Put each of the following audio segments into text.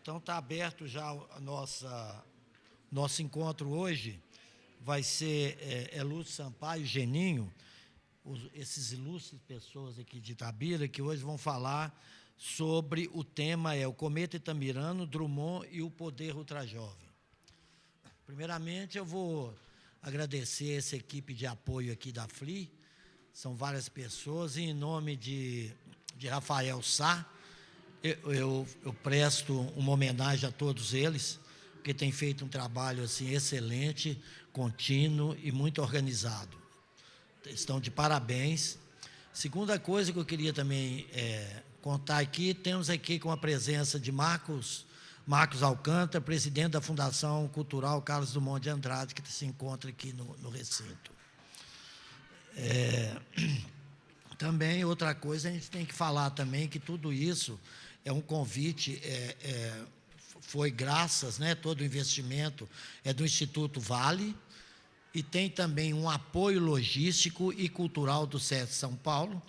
Então está aberto já a nosso encontro hoje. Vai ser Lúcio Sampaio e Geninho, esses ilustres pessoas aqui de Itabira, que hoje vão falar sobre o tema o Cometa Itamirano, Drummond e o Poder Ultrajovem. Primeiramente, eu vou agradecer essa equipe de apoio aqui da FLI, são várias pessoas, e em nome de Rafael Sá, eu presto uma homenagem a todos eles, porque têm feito um trabalho assim, excelente, contínuo e muito organizado. Estão de parabéns. Segunda coisa que eu queria também contar aqui, temos aqui com a presença de Marcos Alcântara, presidente da Fundação Cultural Carlos Drummond de Andrade, que se encontra aqui no recinto. Também, outra coisa, a gente tem que falar também que tudo isso é um convite, foi graças, todo o investimento do Instituto Vale, e tem também um apoio logístico e cultural do SESC São Paulo,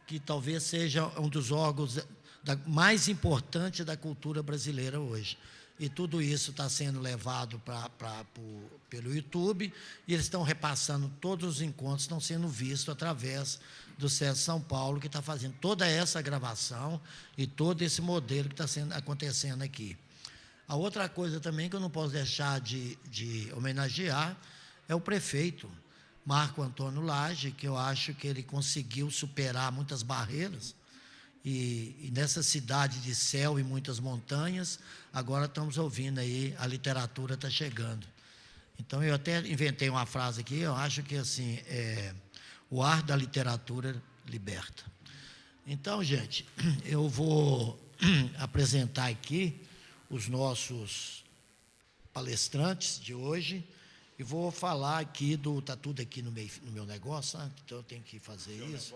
que talvez seja um dos órgãos mais importantes da cultura brasileira hoje. E tudo isso está sendo levado pelo YouTube, e eles estão repassando, todos os encontros estão sendo vistos através do SESC São Paulo, que está fazendo toda essa gravação e todo esse modelo que está acontecendo aqui. A outra coisa também que eu não posso deixar de homenagear é o prefeito, Marco Antônio Lage, que eu acho que ele conseguiu superar muitas barreiras, e nessa cidade de céu e muitas montanhas, agora estamos ouvindo aí, a literatura está chegando. Então, eu até inventei uma frase aqui, eu acho que assim, o ar da literatura liberta. Então, gente, eu vou apresentar aqui os nossos palestrantes de hoje, e vou falar aqui está tudo aqui no meu negócio, né? Então eu tenho que fazer isso.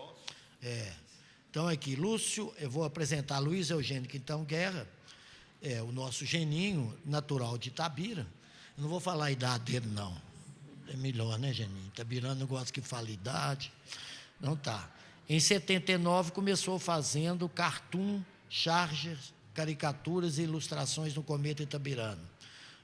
Então, aqui, Lúcio, eu vou apresentar Luiz Eugênio Quintão Guerra, o nosso Geninho, natural de Itabira. Eu não vou falar a idade dele, não. É melhor, né, Geninho? Itabirano não gosta que fale idade. Não tá. Em 79, começou fazendo cartoon, charges, caricaturas e ilustrações no Cometa Itabirano,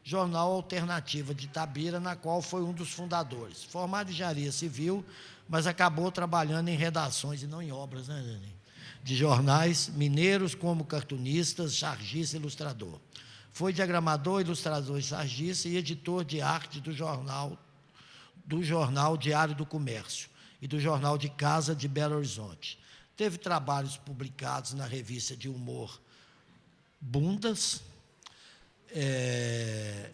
jornal alternativa de Itabira, na qual foi um dos fundadores. Formado em engenharia civil, mas acabou trabalhando em redações e não em obras, né, Geninho? De jornais mineiros, como cartunista, chargista e ilustrador. Foi diagramador, ilustrador e chargista e editor de arte do jornal Diário do Comércio e do Jornal de Casa de Belo Horizonte. Teve trabalhos publicados na revista de humor Bundas,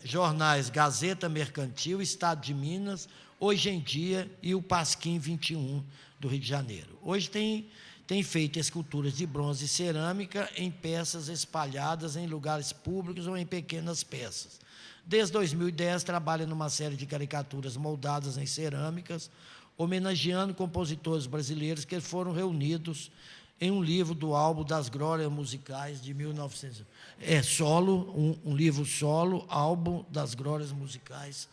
jornais Gazeta Mercantil, Estado de Minas, Hoje em Dia e o Pasquim 21 do Rio de Janeiro. Hoje tem feito esculturas de bronze e cerâmica em peças espalhadas em lugares públicos ou em pequenas peças. Desde 2010, trabalha numa série de caricaturas moldadas em cerâmicas, homenageando compositores brasileiros que foram reunidos em um livro do álbum das Glórias Musicais de 1900. Um livro solo, álbum das Glórias Musicais,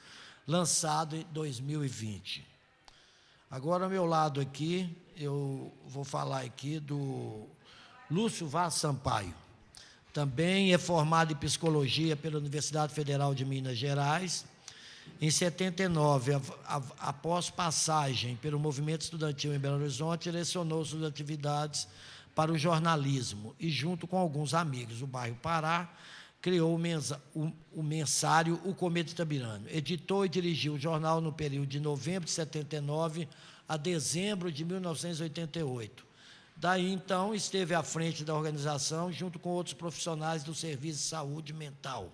lançado em 2020. Agora, ao meu lado aqui, eu vou falar aqui do Lúcio Vaz Sampaio. Também é formado em Psicologia pela Universidade Federal de Minas Gerais. Em 79, após passagem pelo movimento estudantil em Belo Horizonte, direcionou suas atividades para o jornalismo e, junto com alguns amigos do bairro Pará, criou o mensário O Cometa Itabirano. Editou e dirigiu o jornal no período de novembro de 79 a dezembro de 1988. Daí, então, esteve à frente da organização, junto com outros profissionais do Serviço de Saúde Mental,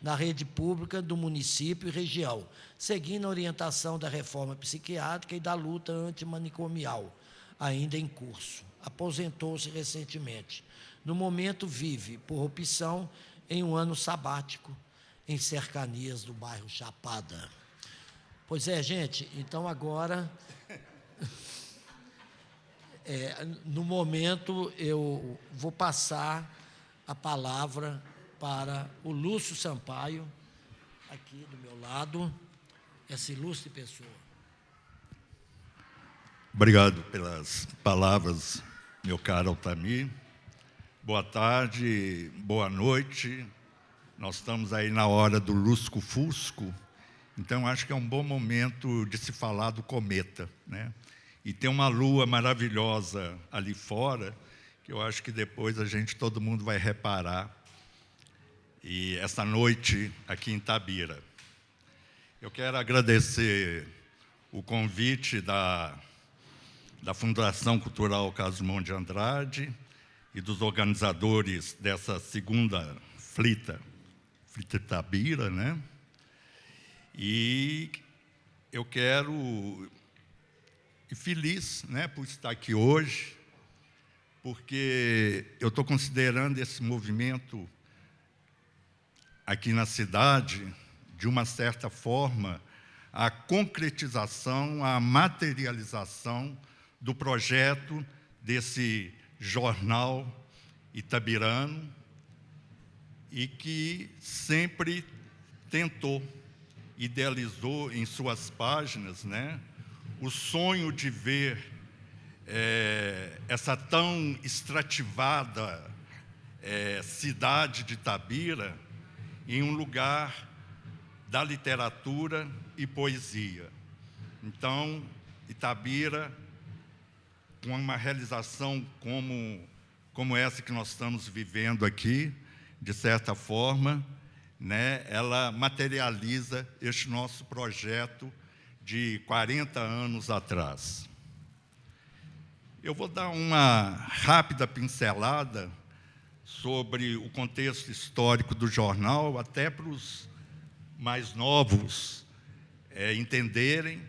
na rede pública do município e região, seguindo a orientação da reforma psiquiátrica e da luta antimanicomial, ainda em curso. Aposentou-se recentemente. No momento, vive, por opção, em um ano sabático, em cercanias do bairro Chapada. Pois é, gente, então agora, no momento, eu vou passar a palavra para o Lúcio Sampaio, aqui do meu lado, essa ilustre pessoa. Obrigado pelas palavras, meu caro Altamir. Boa tarde, boa noite nós estamos aí na hora do lusco-fusco, então acho que é um bom momento de se falar do cometa, né? E tem uma lua maravilhosa ali fora, que eu acho que depois todo mundo vai reparar, e essa noite aqui em Itabira. Eu quero agradecer o convite da Fundação Cultural Carlos Drummond de Andrade e dos organizadores dessa segunda Flita Itabira, né? E eu quero ir feliz, né, por estar aqui hoje, porque eu estou considerando esse movimento aqui na cidade, de uma certa forma, a concretização, a materialização do projeto desse jornal itabirano e que sempre tentou, idealizou em suas páginas, né, o sonho de ver essa tão extrativada cidade de Itabira em um lugar da literatura e poesia. Então, Itabira, com uma realização como essa que nós estamos vivendo aqui, de certa forma, né, ela materializa este nosso projeto de 40 anos atrás. Eu vou dar uma rápida pincelada sobre o contexto histórico do jornal, até para os mais novos entenderem,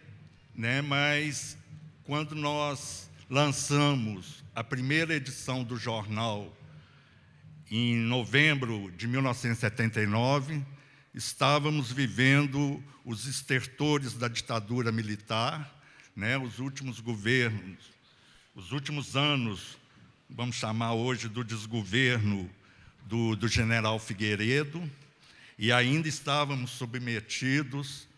né? Mas quando nós lançamos a primeira edição do jornal em novembro de 1979, estávamos vivendo os estertores da ditadura militar, né? Os últimos governos, os últimos anos, vamos chamar hoje do desgoverno do general Figueiredo, e ainda estávamos submetidos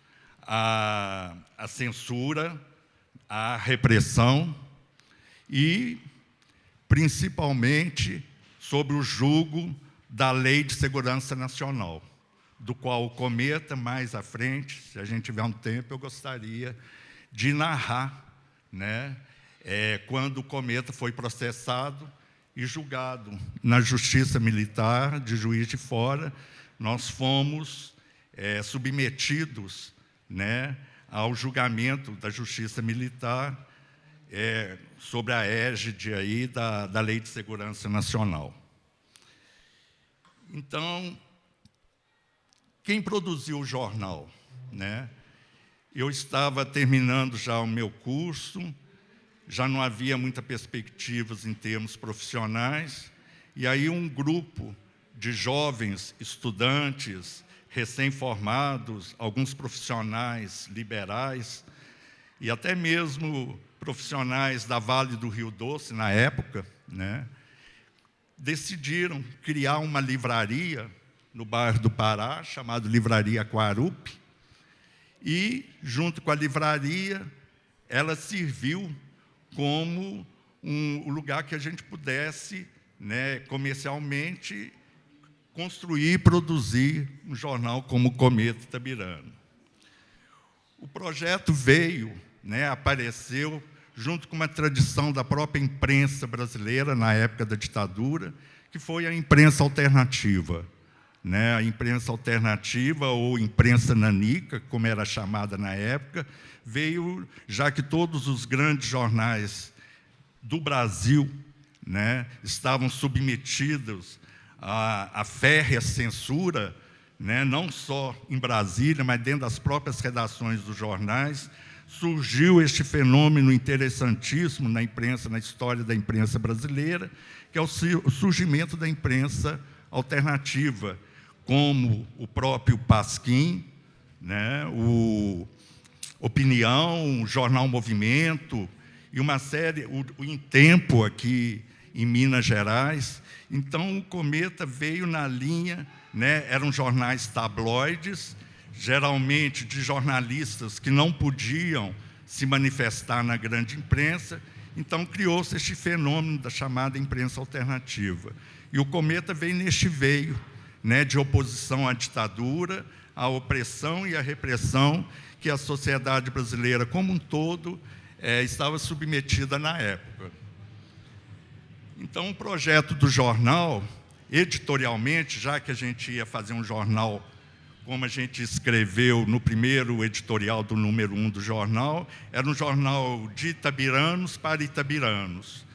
à censura, à repressão e, principalmente, sob o jugo da Lei de Segurança Nacional, do qual o Cometa, mais à frente, se a gente tiver um tempo, eu gostaria de narrar, né, quando o Cometa foi processado e julgado na Justiça Militar de Juiz de Fora. Nós fomos submetidos, né, ao julgamento da Justiça Militar sobre a égide aí da Lei de Segurança Nacional. Então, quem produziu o jornal, né? Eu estava terminando já o meu curso, já não havia muitas perspectivas em termos profissionais, e aí um grupo de jovens estudantes, recém-formados, alguns profissionais liberais, e até mesmo profissionais da Vale do Rio Doce, na época, né, decidiram criar uma livraria no bairro do Pará, chamada Livraria Quarupi, e, junto com a livraria, ela serviu como um lugar que a gente pudesse, né, comercialmente, construir e produzir um jornal como o Cometa Itabirano. O projeto veio, né, apareceu junto com uma tradição da própria imprensa brasileira, na época da ditadura, que foi a imprensa alternativa. Né, a imprensa alternativa, ou imprensa nanica, como era chamada na época, veio, já que todos os grandes jornais do Brasil, né, estavam submetidos à férrea censura, né, não só em Brasília, mas dentro das próprias redações dos jornais, surgiu este fenômeno interessantíssimo na imprensa, na história da imprensa brasileira, que é o surgimento da imprensa alternativa, como o próprio Pasquim, né, o Opinião, o Jornal Movimento, e uma série, o Em Tempo, aqui em Minas Gerais. Então, o Cometa veio na linha, né, eram jornais tabloides, geralmente de jornalistas que não podiam se manifestar na grande imprensa. Então, criou-se este fenômeno da chamada imprensa alternativa. E o Cometa veio neste veio, né, de oposição à ditadura, à opressão e à repressão que a sociedade brasileira como um todo estava submetida na época. Então, o projeto do jornal, editorialmente, já que a gente ia fazer um jornal, como a gente escreveu no primeiro editorial do número 1 do jornal, era um jornal de itabiranos para itabiranos.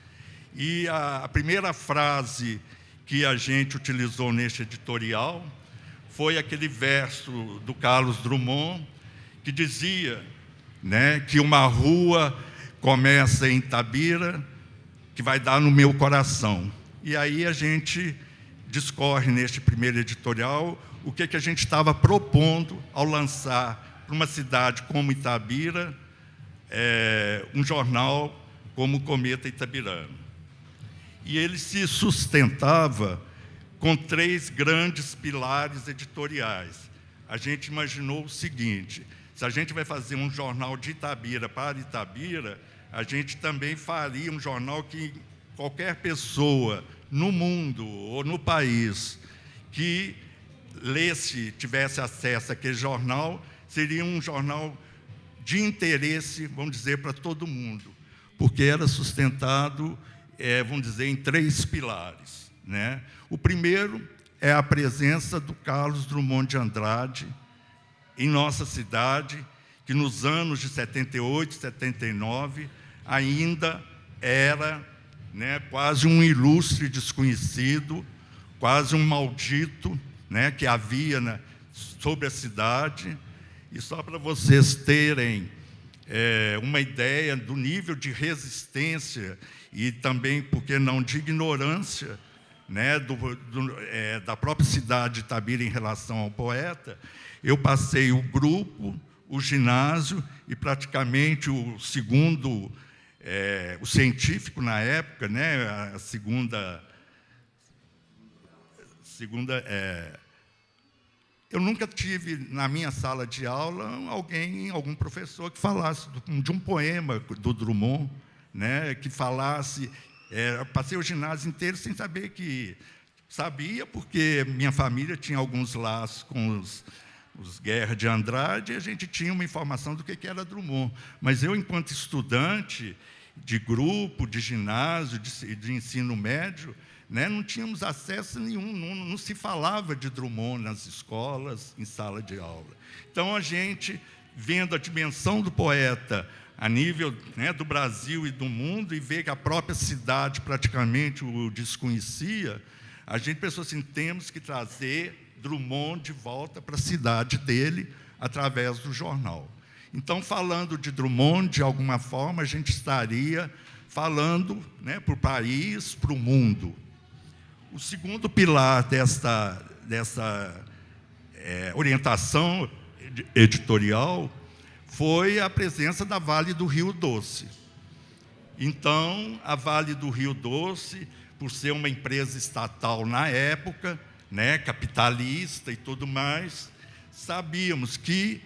E a primeira frase que a gente utilizou neste editorial foi aquele verso do Carlos Drummond, que dizia, né, que uma rua começa em Itabira, que vai dar no meu coração. E aí a gente discorre neste primeiro editorial o que a gente estava propondo ao lançar para uma cidade como Itabira um jornal como o Cometa Itabirano. E ele se sustentava com 3 grandes pilares editoriais. A gente imaginou o seguinte: se a gente vai fazer um jornal de Itabira para Itabira, a gente também faria um jornal que qualquer pessoa no mundo ou no país que lesse, tivesse acesso àquele jornal, seria um jornal de interesse, vamos dizer, para todo mundo, porque era sustentado, vamos dizer, em 3 pilares, né? O primeiro é a presença do Carlos Drummond de Andrade em nossa cidade, que nos anos de 78, 79, ainda era, né, quase um ilustre desconhecido, quase um maldito, né, que havia sobre a cidade. E só para vocês terem uma ideia do nível de resistência e também, por que não, de ignorância, né, da própria cidade de Itabira em relação ao poeta, eu passei o grupo, o ginásio e praticamente o segundo, o científico na época, né, a segunda eu nunca tive na minha sala de aula algum professor que falasse de um poema do Drummond, né, que falasse. Passei o ginásio inteiro sem saber que sabia, porque minha família tinha alguns laços com os Guerra de Andrade, e a gente tinha uma informação do que era Drummond. Mas eu, enquanto estudante de grupo, de ginásio, de ensino médio, né, não tínhamos acesso nenhum, não se falava de Drummond nas escolas, em sala de aula. Então, a gente, vendo a dimensão do poeta a nível, né, do Brasil e do mundo, e ver que a própria cidade praticamente o desconhecia, a gente pensou assim: temos que trazer Drummond de volta para a cidade dele, através do jornal. Então, falando de Drummond, de alguma forma, a gente estaria falando, né, para o país, para o mundo. O segundo pilar dessa orientação editorial foi a presença da Vale do Rio Doce. Então, a Vale do Rio Doce, por ser uma empresa estatal na época, né, capitalista e tudo mais, sabíamos que,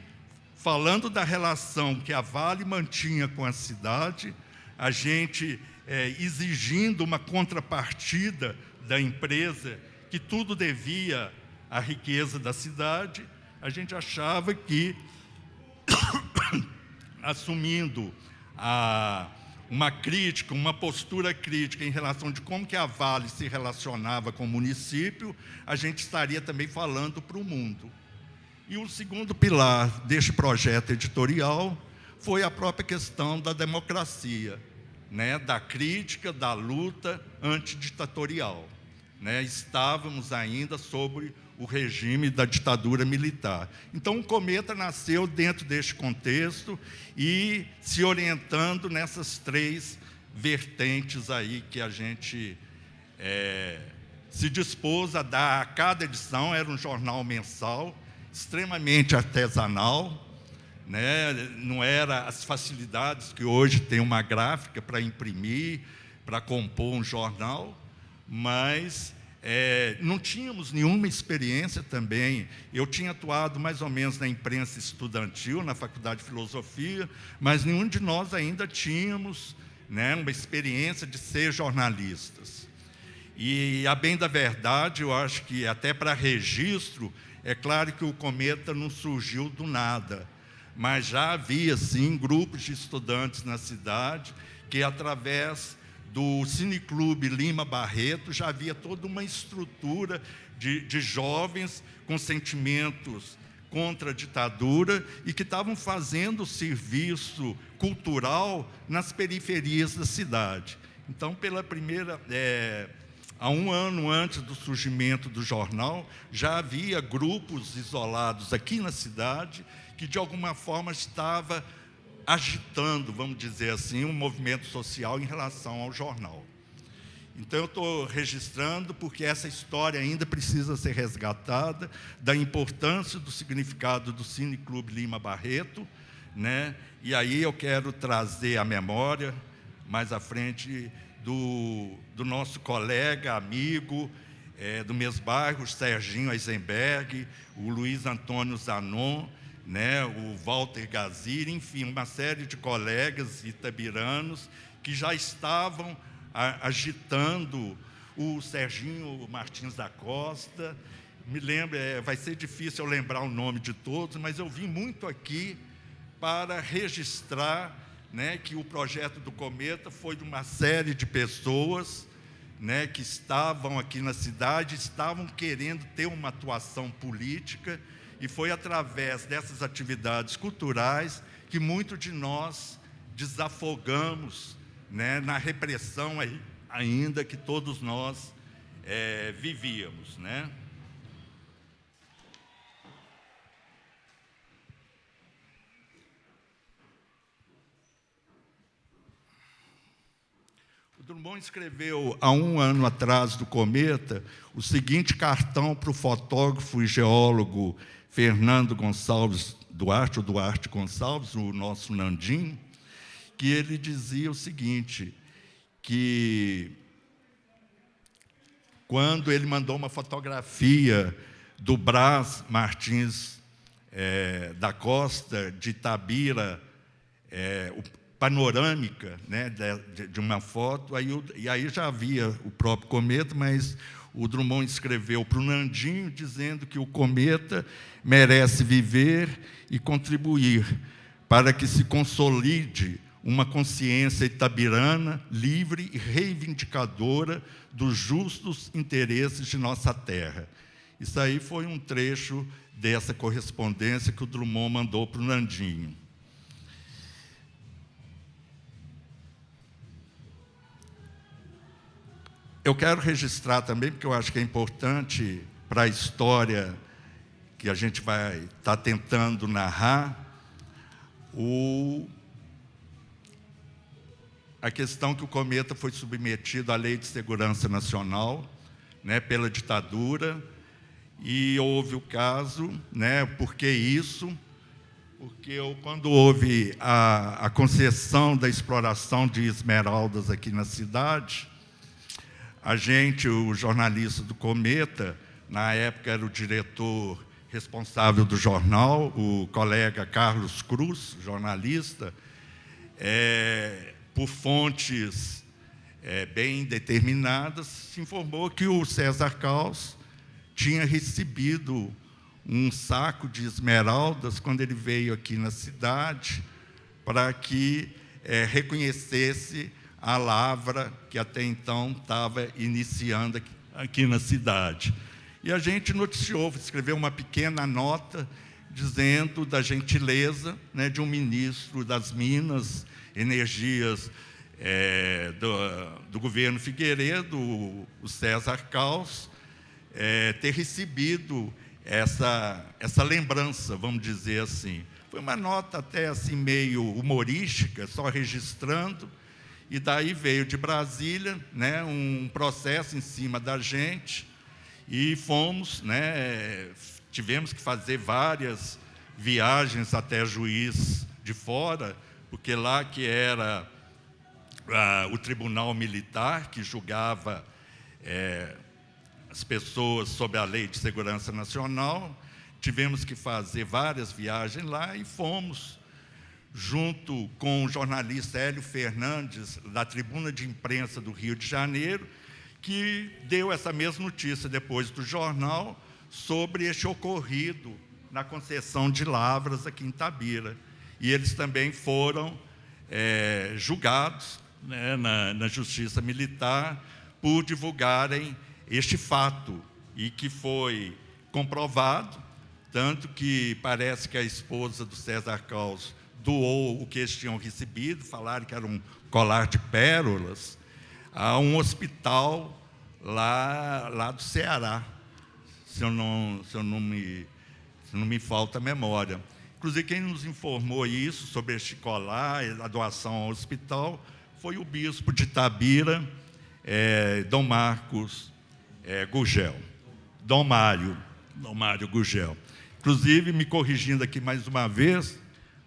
falando da relação que a Vale mantinha com a cidade, a gente exigindo uma contrapartida da empresa, que tudo devia à riqueza da cidade, a gente achava que, assumindo uma crítica, uma postura crítica em relação de como que a Vale se relacionava com o município, a gente estaria também falando para o mundo. E o segundo pilar deste projeto editorial foi a própria questão da democracia, né, da crítica, da luta antiditatorial. Né, estávamos ainda sobre o regime da ditadura militar. Então, o Cometa nasceu dentro deste contexto e se orientando nessas 3 vertentes aí que a gente se dispôs a dar a cada edição. Era um jornal mensal, extremamente artesanal, né? Não era as facilidades que hoje tem uma gráfica para imprimir, para compor um jornal, mas não tínhamos nenhuma experiência também. Eu tinha atuado mais ou menos na imprensa estudantil, na Faculdade de Filosofia, mas nenhum de nós ainda tínhamos, né, uma experiência de ser jornalistas. E, a bem da verdade, eu acho que até para registro, é claro que o Cometa não surgiu do nada, mas já havia, sim, grupos de estudantes na cidade que, através do Cineclube Lima Barreto, já havia toda uma estrutura de jovens com sentimentos contra a ditadura e que estavam fazendo serviço cultural nas periferias da cidade. Então, há um ano antes do surgimento do jornal, já havia grupos isolados aqui na cidade que, de alguma forma, estava agitando, vamos dizer assim, um movimento social em relação ao jornal. Então, eu estou registrando porque essa história ainda precisa ser resgatada, da importância do significado do Cineclube Lima Barreto, né? E aí eu quero trazer à memória, mais à frente, do nosso colega, amigo, do mesmo bairro, o Serginho Eisenberg, o Luiz Antônio Zanon, né, o Walter Gazir, enfim, uma série de colegas itabiranos que já estavam agitando, o Serginho Martins da Costa, me lembro, vai ser difícil eu lembrar o nome de todos, mas eu vim muito aqui para registrar, né, que o projeto do Cometa foi de uma série de pessoas, né, que estavam aqui na cidade, estavam querendo ter uma atuação política, e foi através dessas atividades culturais que muitos de nós desafogamos, né, na repressão ainda que todos nós vivíamos, né? O Drummond escreveu, há um ano atrás do Cometa, o seguinte cartão para o fotógrafo e geólogo Fernando Gonçalves Duarte, o Duarte Gonçalves, o nosso Nandim, que ele dizia o seguinte, que quando ele mandou uma fotografia do Brás Martins da Costa, de Itabira, panorâmica, né, de uma foto, e aí já havia o próprio Cometa, mas o Drummond escreveu para o Nandinho, dizendo que o Cometa merece viver e contribuir para que se consolide uma consciência itabirana, livre e reivindicadora dos justos interesses de nossa terra. Isso aí foi um trecho dessa correspondência que o Drummond mandou para o Nandinho. Eu quero registrar também, porque eu acho que é importante para a história que a gente vai estar tentando narrar, a questão que o Cometa foi submetido à Lei de Segurança Nacional, né, pela ditadura, e houve o caso, né, por que isso? Porque quando houve a concessão da exploração de esmeraldas aqui na cidade, o jornalista do Cometa, na época era o diretor responsável do jornal, o colega Carlos Cruz, jornalista, por fontes bem determinadas, se informou que o César Caos tinha recebido um saco de esmeraldas quando ele veio aqui na cidade, para que reconhecesse a lavra que até então estava iniciando aqui na cidade. E a gente noticiou, escreveu uma pequena nota dizendo da gentileza, né, de um ministro das Minas, Energias do governo Figueiredo, o César Caos, ter recebido essa lembrança, vamos dizer assim. Foi uma nota até assim meio humorística, só registrando, e daí veio de Brasília, né, um processo em cima da gente, e fomos, né, tivemos que fazer várias viagens até Juiz de Fora, porque lá que era o Tribunal Militar, que julgava as pessoas sob a Lei de Segurança Nacional, tivemos que fazer várias viagens lá e fomos, junto com o jornalista Hélio Fernandes, da Tribuna de Imprensa do Rio de Janeiro, que deu essa mesma notícia depois do jornal sobre este ocorrido na concessão de lavras aqui em Itabira. E eles também foram julgados, né, na Justiça Militar por divulgarem este fato, e que foi comprovado, tanto que parece que a esposa do César Caos doou o que eles tinham recebido, falaram que era um colar de pérolas, a um hospital lá do Ceará, se não me falta a memória. Inclusive, quem nos informou isso, sobre este colar, a doação ao hospital, foi o bispo de Itabira, Dom Marcos Gurgel. Dom Mário Gurgel. Inclusive, me corrigindo aqui mais uma vez,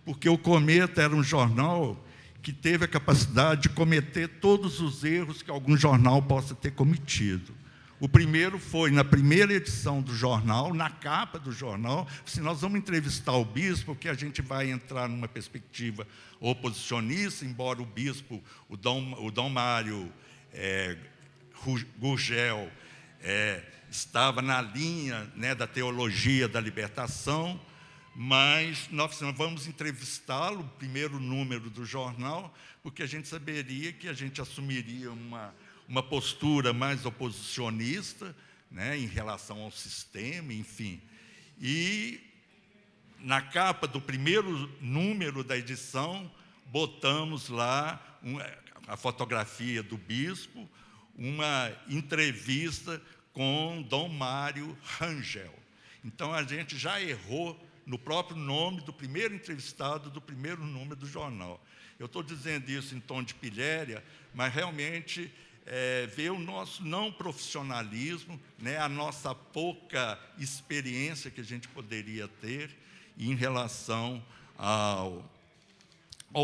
porque o Cometa era um jornal que teve a capacidade de cometer todos os erros que algum jornal possa ter cometido. O primeiro foi, na primeira edição do jornal, na capa do jornal, se nós vamos entrevistar o bispo, porque a gente vai entrar numa perspectiva oposicionista, embora o bispo, o Dom Mário Gurgel, estava na linha, né, da teologia da libertação, mas nós vamos entrevistá-lo, o primeiro número do jornal, porque a gente saberia que a gente assumiria uma postura mais oposicionista, né, em relação ao sistema, enfim. E na capa do primeiro número da edição, botamos lá a fotografia do bispo, uma entrevista com Dom Mário Rangel. Então, a gente já errou no próprio nome do primeiro entrevistado do primeiro número do jornal. Eu estou dizendo isso em tom de pilhéria, mas realmente ver o nosso não profissionalismo, né, a nossa pouca experiência que a gente poderia ter em relação ao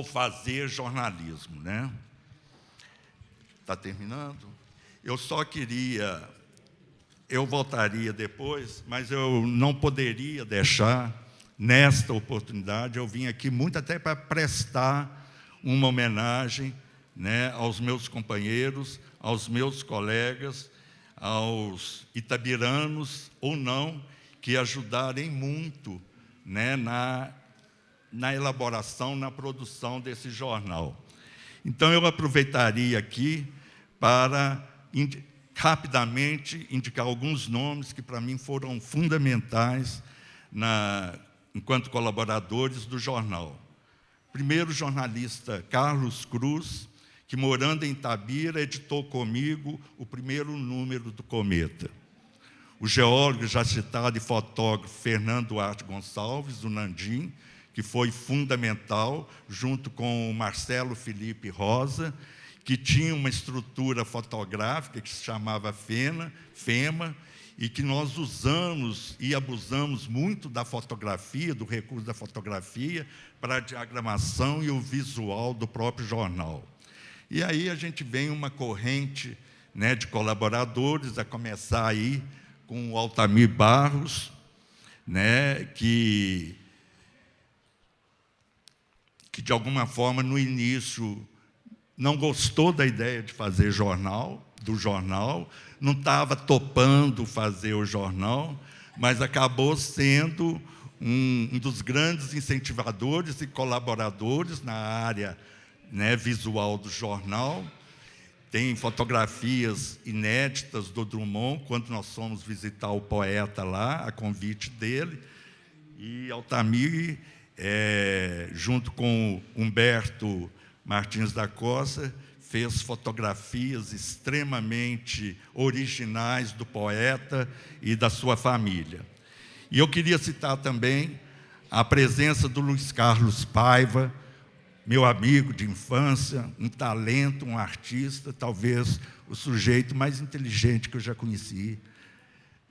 fazer jornalismo, né? Está terminando? Eu só queria... Eu voltaria depois, mas eu não poderia deixar, nesta oportunidade, eu vim aqui muito até para prestar uma homenagem, né, aos meus companheiros, aos meus colegas, aos itabiranos ou não, que ajudarem muito, né, na elaboração, na produção desse jornal. Então, eu aproveitaria aqui para rapidamente indicar alguns nomes que, para mim, foram fundamentais enquanto colaboradores do jornal. Primeiro, o jornalista Carlos Cruz, que, morando em Itabira, editou comigo o primeiro número do Cometa. O geólogo já citado e fotógrafo Fernando Duarte Gonçalves, do Nandim, que foi fundamental, junto com o Marcelo Felipe Rosa, que tinha uma estrutura fotográfica que se chamava FEMA, e que nós usamos e abusamos muito da fotografia, do recurso da fotografia, para a diagramação e o visual do próprio jornal. E aí a gente vem uma corrente, né, de colaboradores, a começar aí com o Altamir Barros, né, que de alguma forma, no início, não gostou da ideia de fazer do jornal, não estava topando fazer o jornal, mas acabou sendo um dos grandes incentivadores e colaboradores na área, né, visual do jornal. Tem fotografias inéditas do Drummond, quando nós fomos visitar o poeta lá, a convite dele, e Altamir, junto com Humberto Martins da Costa, fez fotografias extremamente originais do poeta e da sua família. E eu queria citar também a presença do Luiz Carlos Paiva, meu amigo de infância, um talento, um artista, talvez o sujeito mais inteligente que eu já conheci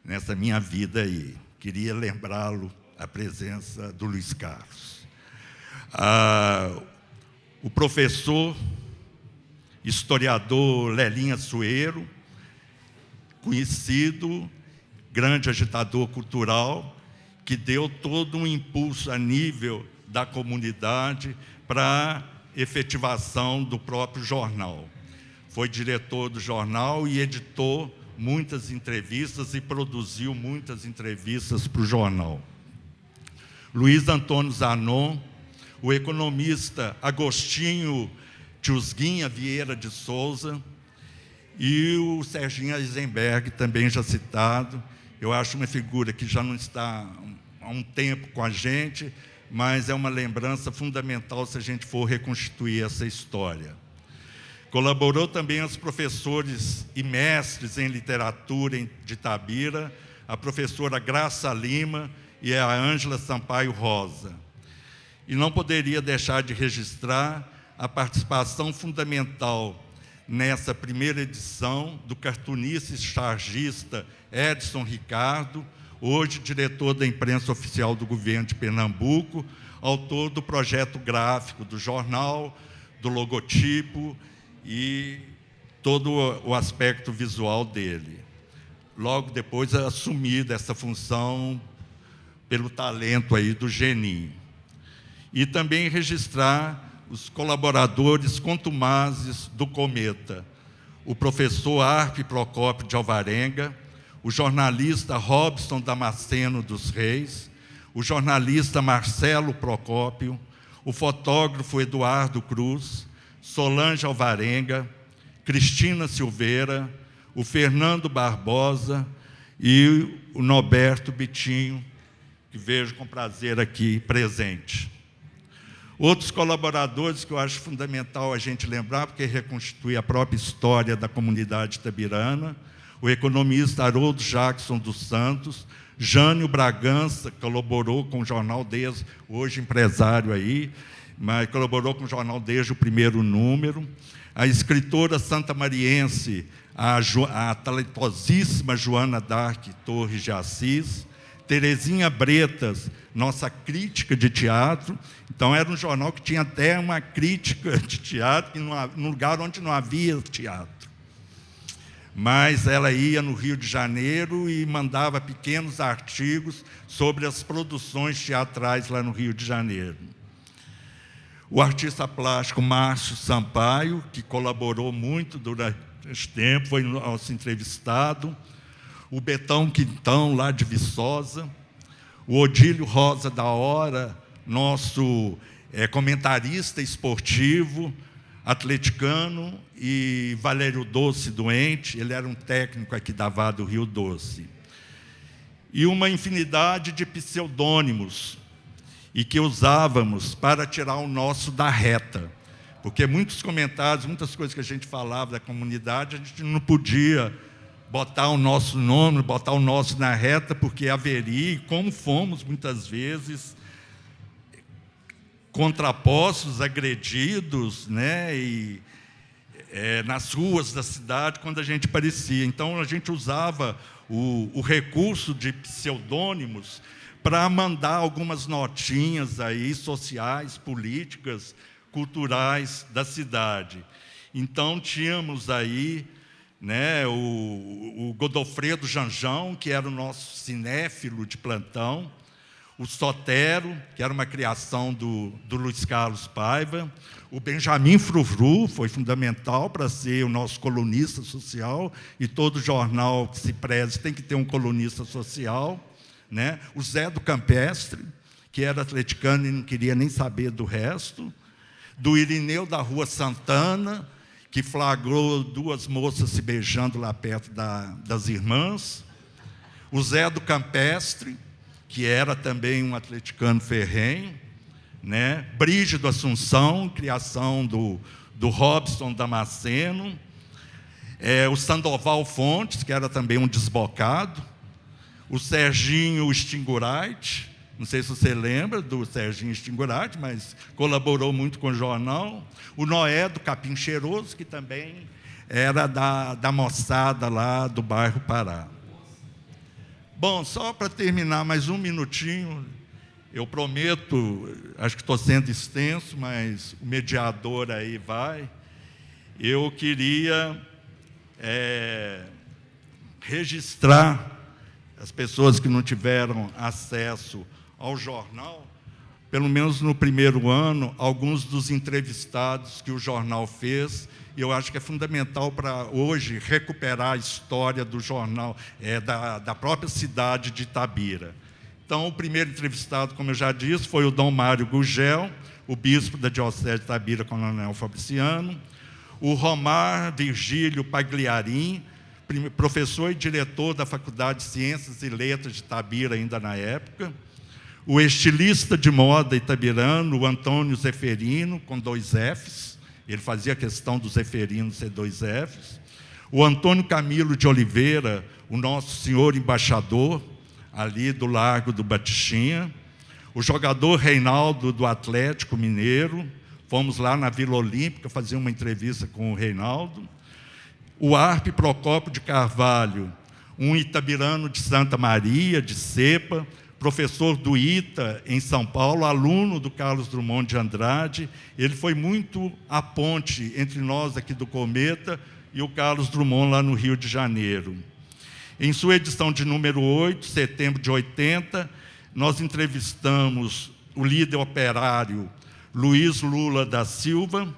nessa minha vida aí. Queria lembrá-lo, a presença do Luiz Carlos. O professor, historiador Lelinha Sueiro, conhecido, grande agitador cultural, que deu todo um impulso a nível da comunidade para a efetivação do próprio jornal. foi diretor do jornal e editou muitas entrevistas e produziu muitas entrevistas para o jornal. Luiz Antônio Zanon, o economista Agostinho Tiusguinha Vieira de Souza e o Serginho Eisenberg, também já citado. Eu acho uma figura que já não está há um tempo com a gente, mas é uma lembrança fundamental se a gente for reconstituir essa história. Colaborou também os professores e mestres em literatura de Itabira, a professora Graça Lima e a Ângela Sampaio Rosa. E não poderia deixar de registrar a participação fundamental nessa primeira edição do cartunista e chargista Edson Ricardo, hoje diretor da imprensa oficial do governo de Pernambuco, autor do projeto gráfico do jornal, do logotipo e todo o aspecto visual dele. Logo depois assumi dessa função pelo talento aí do Geninho. E também registrar os colaboradores contumazes do Cometa, o professor Arpe Procópio de Alvarenga, o jornalista Robson Damasceno dos Reis, o jornalista Marcelo Procópio, o fotógrafo Eduardo Cruz, Solange Alvarenga, Cristina Silveira, o Fernando Barbosa e o Norberto Bitinho, que vejo com prazer aqui presente. Outros colaboradores que eu acho fundamental a gente lembrar, porque reconstitui a própria história da comunidade itabirana, o economista Haroldo Jackson dos Santos, Jânio Bragança, colaborou com o jornal desde, hoje empresário aí, mas colaborou com o jornal desde o primeiro número, a escritora santamariense, a talentosíssima Joana Dark Torres de Assis, Terezinha Bretas, nossa crítica de teatro. Então, era um jornal que tinha até uma crítica de teatro, num lugar onde não havia teatro. Mas ela ia no Rio de Janeiro e mandava pequenos artigos sobre as produções teatrais lá no Rio de Janeiro. O artista plástico Márcio Sampaio, que colaborou muito durante esse tempo, foi nosso entrevistado. O Betão Quintão, lá de Viçosa, o Odílio Rosa da Hora, nosso comentarista esportivo, atleticano, e Valério Doce doente, ele era um técnico aqui da VA do Rio Doce. E uma infinidade de pseudônimos, e que usávamos para tirar o nosso da reta, porque muitos comentários, muitas coisas que a gente falava da comunidade, a gente não podia botar o nosso nome, botar o nosso na reta, porque haveria, e como fomos muitas vezes contrapostos, agredidos, né, nas ruas da cidade, quando a gente aparecia. Então, a gente usava o recurso de pseudônimos para mandar algumas notinhas aí, sociais, políticas, culturais da cidade. Então, tínhamos aí, né, o Godofredo Janjão, que era o nosso cinéfilo de plantão, o Sotero, que era uma criação do Luiz Carlos Paiva, o Benjamin Frufru, foi fundamental para ser o nosso colunista social, e todo jornal que se preze tem que ter um colunista social, né? O Zé do Campestre, que era atleticano e não queria nem saber do resto, do Irineu da Rua Santana, que flagrou duas moças se beijando lá perto das irmãs, o Zé do Campestre, que era também um atleticano ferrenho, né? Brígido Assunção, criação do Robson Damasceno, o Sandoval Fontes, que era também um desbocado, o Serginho Stingurait, não sei se você lembra do Serginho Stingurait, mas colaborou muito com o jornal, o Noé do Capim Cheiroso, que também era da moçada lá do bairro Pará. Bom, só para terminar mais um minutinho, eu prometo, acho que estou sendo extenso, mas o mediador aí vai. Eu queria registrar as pessoas que não tiveram acesso ao jornal, pelo menos no primeiro ano, alguns dos entrevistados que o jornal fez. E eu acho que é fundamental para hoje recuperar a história do jornal, da própria cidade de Itabira. Então, o primeiro entrevistado, como eu já disse, foi o Dom Mário Gugel, o bispo da Diocese de Itabira, Coronel Fabriciano, o Romar Virgílio Pagliarim, professor e diretor da Faculdade de Ciências e Letras de Itabira, ainda na época, o estilista de moda itabirano, o Antônio Zeferino, com 2 Fs, ele fazia questão do Zeferino ser 2 Fs, o Antônio Camilo de Oliveira, o nosso senhor embaixador, ali do Largo do Batixinha, o jogador Reinaldo do Atlético Mineiro, fomos lá na Vila Olímpica fazer uma entrevista com o Reinaldo, o Arpe Procópio de Carvalho, um itabirano de Santa Maria, de Cepa, professor do ITA em São Paulo, aluno do Carlos Drummond de Andrade. Ele foi muito a ponte entre nós aqui do Cometa e o Carlos Drummond lá no Rio de Janeiro. Em sua edição de número 8, setembro de 80, nós entrevistamos o líder operário Luiz Lula da Silva.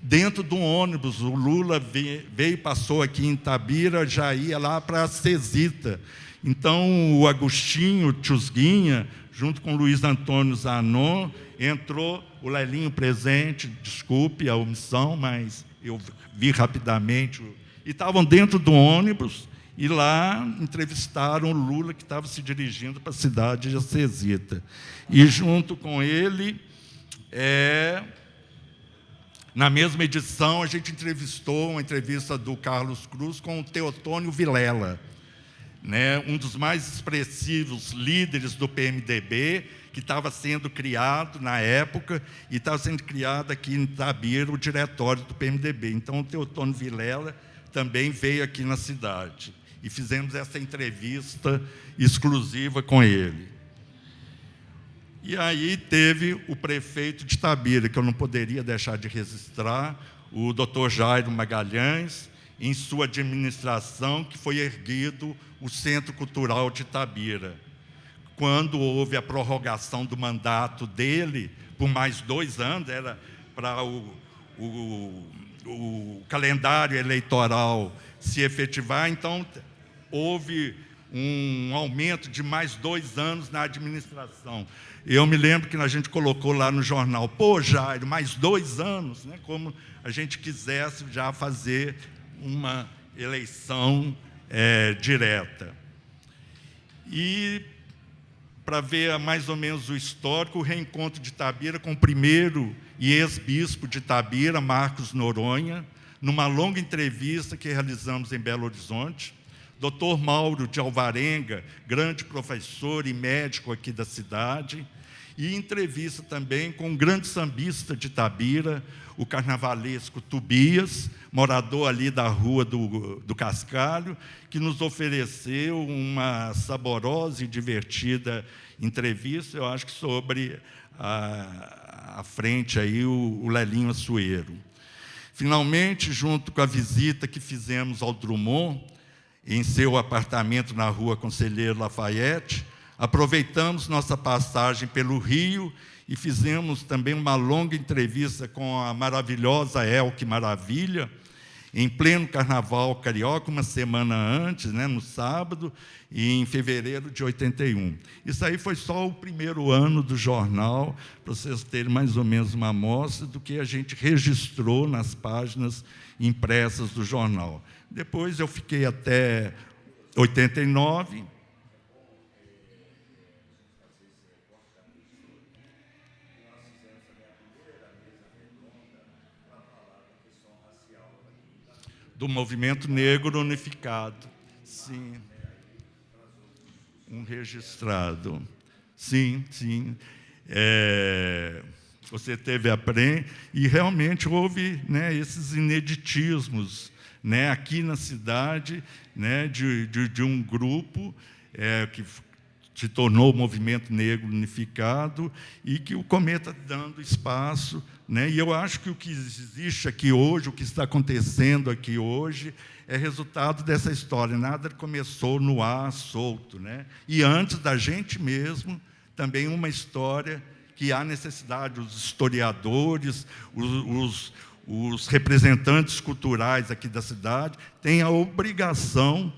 Dentro de um ônibus, o Lula veio e passou aqui em Itabira, já ia lá para a Cesita. Então, o Agostinho Tchusguinha, junto com o Luiz Antônio Zanon, entrou, o Lelinho presente, desculpe a omissão, mas eu vi rapidamente. E estavam dentro do ônibus, e lá entrevistaram o Lula, que estava se dirigindo para a cidade de Cesita. E, junto com ele, na mesma edição, a gente entrevistou uma entrevista do Carlos Cruz com o Teotônio Vilela, né, um dos mais expressivos líderes do PMDB, que estava sendo criado na época, e estava sendo criado aqui em Itabira o diretório do PMDB. Então, o Teotônio Vilela também veio aqui na cidade, e fizemos essa entrevista exclusiva com ele. E aí teve o prefeito de Itabira, que eu não poderia deixar de registrar, o Dr. Jairo Magalhães, em sua administração, que foi erguido o Centro Cultural de Itabira. Quando houve a prorrogação do mandato dele, por mais 2 anos, era para o calendário eleitoral se efetivar, então houve um aumento de mais 2 anos na administração. Eu me lembro que a gente colocou lá no jornal, pô, Jairo, mais 2 anos, né, como a gente quisesse já fazer uma eleição direta. E, para ver mais ou menos o histórico, o reencontro de Itabira com o primeiro e ex-bispo de Itabira, Marcos Noronha, numa longa entrevista que realizamos em Belo Horizonte. Dr. Mauro de Alvarenga, grande professor e médico aqui da cidade, e entrevista também com um grande sambista de Itabira, o carnavalesco Tobias, morador ali da Rua do Cascalho, que nos ofereceu uma saborosa e divertida entrevista, eu acho que sobre a frente aí, o Lelinho Açoeiro. Finalmente, junto com a visita que fizemos ao Drummond, em seu apartamento na Rua Conselheiro Lafayette, aproveitamos nossa passagem pelo Rio e fizemos também uma longa entrevista com a maravilhosa Elke Maravilha, em pleno Carnaval Carioca, uma semana antes, né, no sábado, e em fevereiro de 81. Isso aí foi só o primeiro ano do jornal, para vocês terem mais ou menos uma amostra do que a gente registrou nas páginas impressas do jornal. Depois eu fiquei até 89, do Movimento Negro Unificado. Sim. Um registrado. Sim, sim. Você teve a PREM, e realmente houve, né, esses ineditismos, né, aqui na cidade, né, de um grupo que se tornou o Movimento Negro Unificado, e que o Cometa dando espaço, né? E eu acho que o que existe aqui hoje, o que está acontecendo aqui hoje, é resultado dessa história. Nada começou no ar, solto, né? E antes da gente mesmo, também uma história que há necessidade, os historiadores, os representantes culturais aqui da cidade têm a obrigação,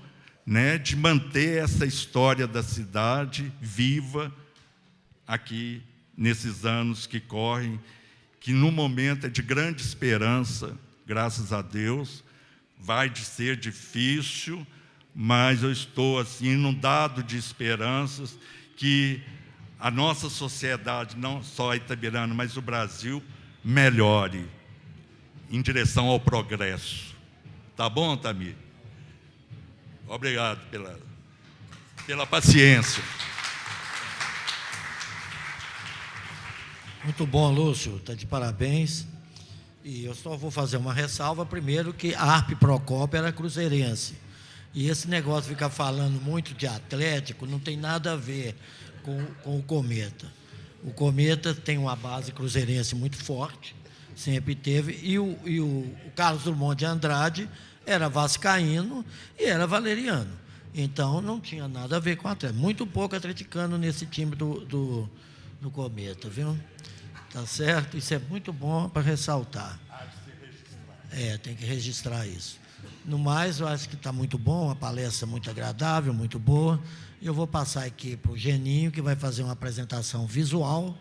né, de manter essa história da cidade viva aqui nesses anos que correm, que no momento é de grande esperança, graças a Deus. Vai ser difícil, mas eu estou assim inundado de esperanças que a nossa sociedade, não só a itabirana, mas o Brasil, melhore em direção ao progresso. Tá bom, Tamir? Obrigado pela paciência. Muito bom, Lúcio, está de parabéns. E eu só vou fazer uma ressalva, primeiro, que a Arpe Procópio era cruzeirense. E esse negócio de ficar falando muito de Atlético não tem nada a ver com o Cometa. O Cometa tem uma base cruzeirense muito forte, sempre teve, e o Carlos Drummond de Andrade era vascaíno e era valeriano. Então, não tinha nada a ver com o Atlético. Muito pouco atleticano nesse time do Cometa, viu? Tá certo? Isso é muito bom para ressaltar. Tem que registrar isso. No mais, eu acho que está muito bom, a palestra muito agradável, muito boa. E eu vou passar aqui para o Geninho, que vai fazer uma apresentação visual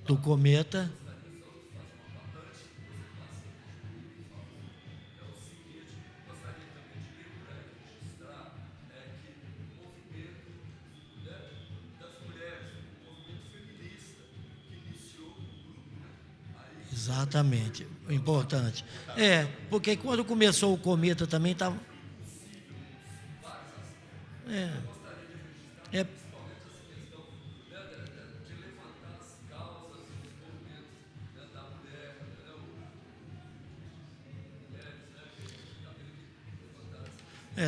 do Cometa. Exatamente, importante. Porque quando começou o Cometa também estava...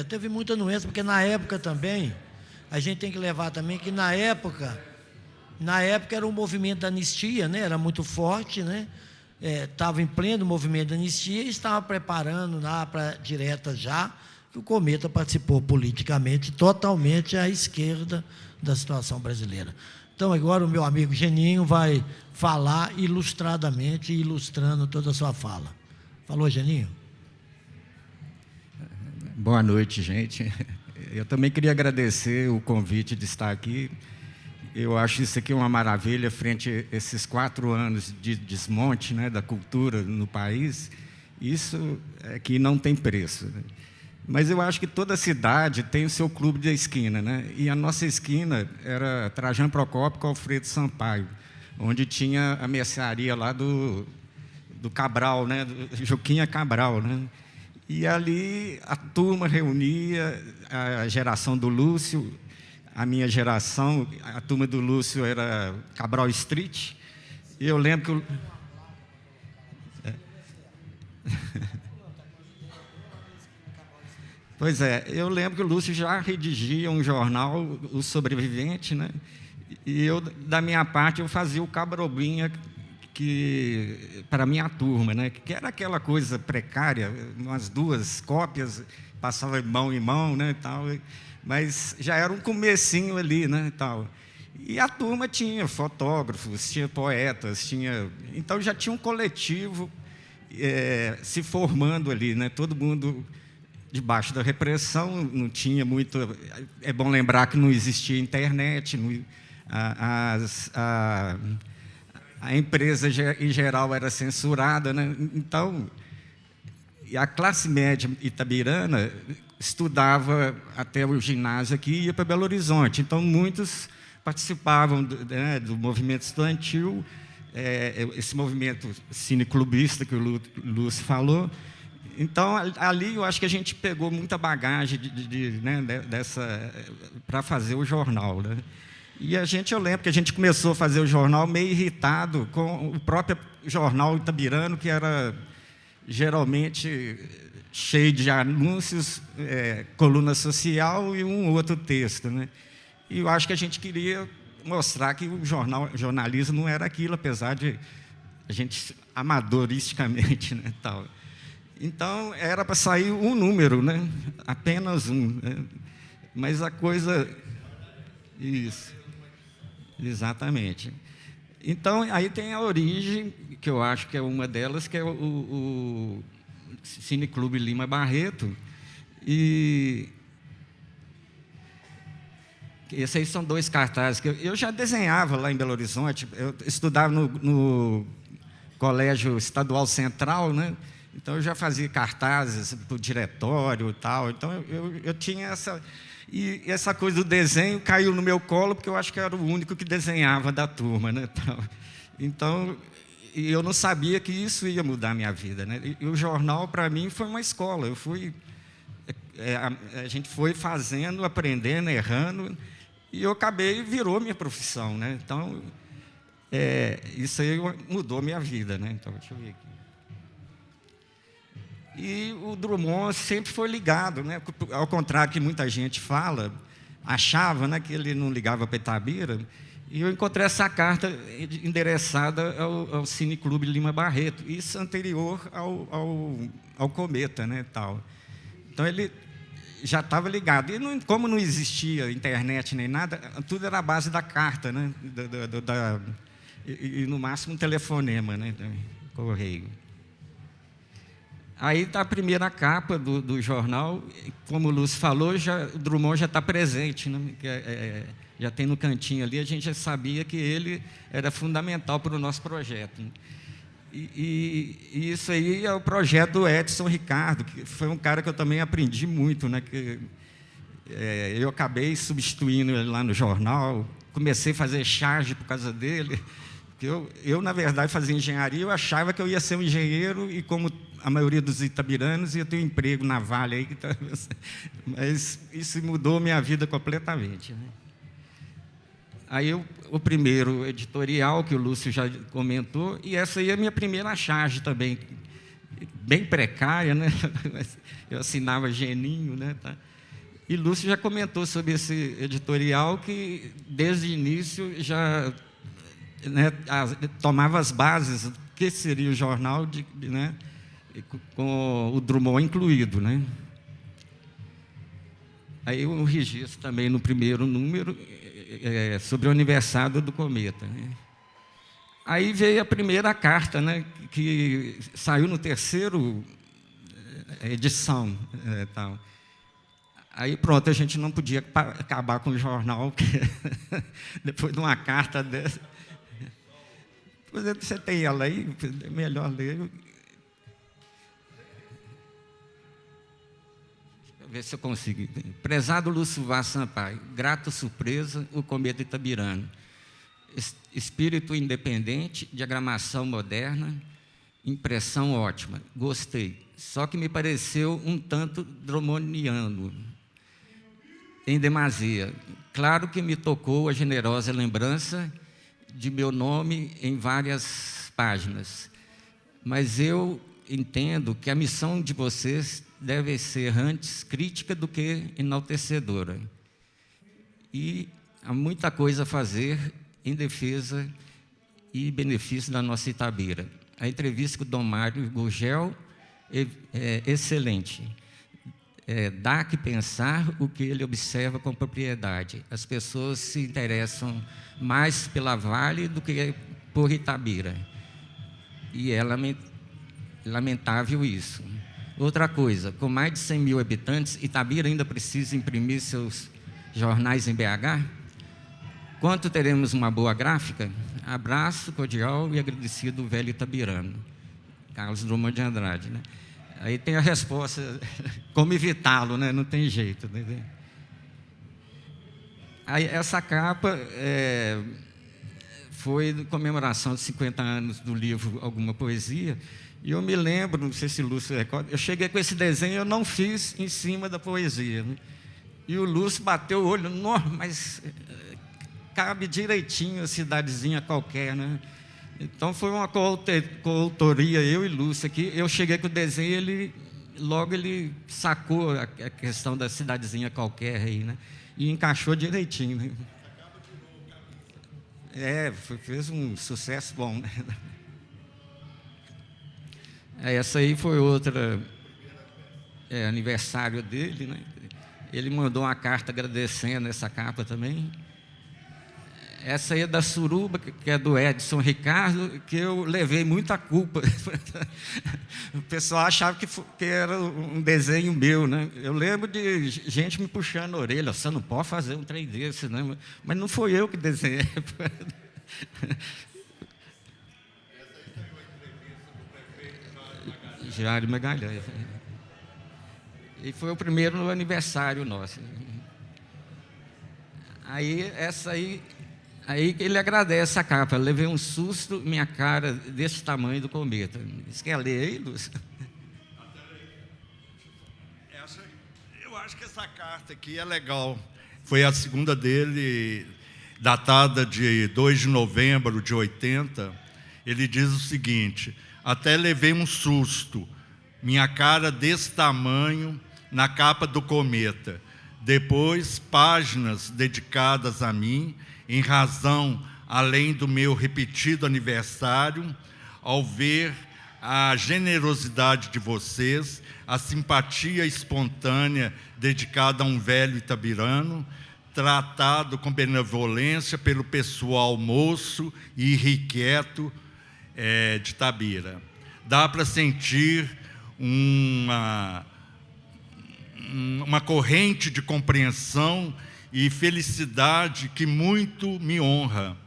teve muita nuance, porque na época também, a gente tem que levar também que na época era um movimento da anistia, né? Era muito forte, né? Estava em pleno movimento da anistia e estava preparando lá para direta já, que o Cometa participou politicamente totalmente à esquerda da situação brasileira. Então, agora o meu amigo Geninho vai falar ilustradamente, ilustrando toda a sua fala. Falou, Geninho? Boa noite, gente. Eu também queria agradecer o convite de estar aqui. Eu acho isso aqui uma maravilha frente a esses 4 anos de desmonte, né, da cultura no país. Isso é que não tem preço, né? Mas eu acho que toda cidade tem o seu clube da esquina, né? E a nossa esquina era Trajano Procópio com Alfredo Sampaio, onde tinha a mercearia lá do Cabral, né? Do Juquinha Cabral, né? E ali a turma reunia, a geração do Lúcio, a minha geração, a turma do Lúcio era Cabral Street. E eu lembro que... Pois é, eu lembro que o Lúcio já redigia um jornal, O Sobrevivente, né? E eu, da minha parte, eu fazia o Cabrobinha para a minha turma, né? Que era aquela coisa precária, umas 2 cópias, passava de mão em mão, né? E tal, mas já era um comecinho ali, né? E tal. E a turma tinha fotógrafos, tinha poetas, então já tinha um coletivo se formando ali, né? Todo mundo debaixo da repressão, não tinha muito... É bom lembrar que não existia internet, a empresa, em geral, era censurada, né? Então, a classe média itabirana estudava até o ginásio aqui e ia para Belo Horizonte. Então, muitos participavam do movimento estudantil, esse movimento cineclubista que o Lúcio falou. Então, ali eu acho que a gente pegou muita bagagem para fazer o jornal, né? E eu lembro que a gente começou a fazer o jornal meio irritado com o próprio jornal itabirano, que era geralmente cheio de anúncios, coluna social e um outro texto, né? E eu acho que a gente queria mostrar que o jornalismo não era aquilo, apesar de a gente, amadoristicamente, né, tal. Então, era para sair um número, né? Apenas um, né? Mas a coisa... Isso, exatamente. Então, aí tem a origem, que eu acho que é uma delas, que é o Cineclube Lima Barreto. E esses aí são 2 cartazes que eu já desenhava lá em Belo Horizonte. Eu estudava no Colégio Estadual Central, né? Então eu já fazia cartazes para o diretório e tal. Então eu tinha essa... E essa coisa do desenho caiu no meu colo, porque eu acho que eu era o único que desenhava da turma, né? Então eu não sabia que isso ia mudar a minha vida, né? E o jornal, para mim, foi uma escola. A gente foi fazendo, aprendendo, errando, e eu acabei, virou minha profissão, né? Então, isso aí mudou minha vida, né? Então, deixa eu ver aqui. E o Drummond sempre foi ligado, né? Ao contrário que muita gente fala, achava, né, que ele não ligava para Itabira, e eu encontrei essa carta endereçada ao Cineclube Lima Barreto, isso anterior ao Cometa, né, tal. Então, ele já estava ligado. E como não existia internet nem nada, tudo era a base da carta, né? E no máximo um telefonema, né? Correio. Aí está a primeira capa do jornal, como o Lúcio falou, o Drummond já está presente, né? Já tem no cantinho ali, a gente já sabia que ele era fundamental para o nosso projeto. E isso aí é o projeto do Edson Ricardo, que foi um cara que eu também aprendi muito, né? Eu acabei substituindo ele lá no jornal, comecei a fazer charge por causa dele. Eu, na verdade, fazia engenharia, eu achava que eu ia ser um engenheiro e, como a maioria dos itabiranos, ia ter um emprego na Vale aí. Mas isso mudou minha vida completamente, né? Aí o primeiro editorial, que o Lúcio já comentou, e essa aí é a minha primeira charge também, bem precária, né? Eu assinava geninho, né? E Lúcio já comentou sobre esse editorial, que desde o início já, né, tomava as bases do que seria o jornal, né, com o Drummond incluído, né? Aí o registro também no primeiro número, sobre o aniversário do Cometa, né? Aí veio a primeira carta, né, que saiu no terceiro edição, tal. Aí pronto, a gente não podia acabar com o jornal, porque depois de uma carta dessa. Você tem ela aí, é melhor ler. Ver se eu consigo. Prezado Lúcio Vaz Sampaio, grata surpresa, o Cometa Itabirano. Espírito independente, diagramação moderna, impressão ótima. Gostei. Só que me pareceu um tanto dromoniano, em demasia. Claro que me tocou a generosa lembrança de meu nome em várias páginas. Mas eu entendo que a missão de vocês deve ser antes crítica do que enaltecedora. E há muita coisa a fazer em defesa e benefício da nossa Itabira. A entrevista com o Dom Mário Gurgel é excelente. Dá que pensar o que ele observa com propriedade. As pessoas se interessam mais pela Vale do que por Itabira. E é lamentável isso. Outra coisa, com mais de 100 mil habitantes, Itabira ainda precisa imprimir seus jornais em BH? Quanto teremos uma boa gráfica? Abraço cordial e agradecido, velho itabirano. Carlos Drummond de Andrade, né? Aí tem a resposta, como evitá-lo, né? Não tem jeito. Né? Aí essa capa foi em comemoração de 50 anos do livro Alguma Poesia. E eu me lembro, não sei se o Lúcio recorda, eu cheguei com esse desenho, eu não fiz em cima da poesia, né? E o Lúcio bateu o olho, mas cabe direitinho a cidadezinha qualquer, né? Então foi uma coautoria, eu e Lúcio aqui. Eu cheguei com o desenho, logo ele sacou a questão da cidadezinha qualquer aí, né? E encaixou direitinho, né? Fez um sucesso bom, né? Essa aí foi outra aniversário dele, né? Ele mandou uma carta agradecendo essa capa também. essa aí é da Suruba, que é do Edson Ricardo, que eu levei muita culpa. O pessoal achava que era um desenho meu, né? Eu lembro de gente me puxando a orelha, você não pode fazer um trem desse, né? Mas não foi eu que desenhei. Jário Magalhães. E foi o primeiro aniversário nosso. Aí, essa aí ele agradece a capa. Eu levei um susto, minha cara desse tamanho do cometa. Você quer ler aí, Lúcio? Eu acho que essa carta aqui é legal. Foi a segunda dele, datada de 2 de novembro de 80. Ele diz o seguinte: até levei um susto, minha cara desse tamanho na capa do cometa. Depois, páginas dedicadas a mim, em razão, além do meu repetido aniversário, ao ver a generosidade de vocês, a simpatia espontânea dedicada a um velho itabirano, tratado com benevolência pelo pessoal moço e irrequieto de Itabira. Dá para sentir uma corrente de compreensão e felicidade que muito me honra,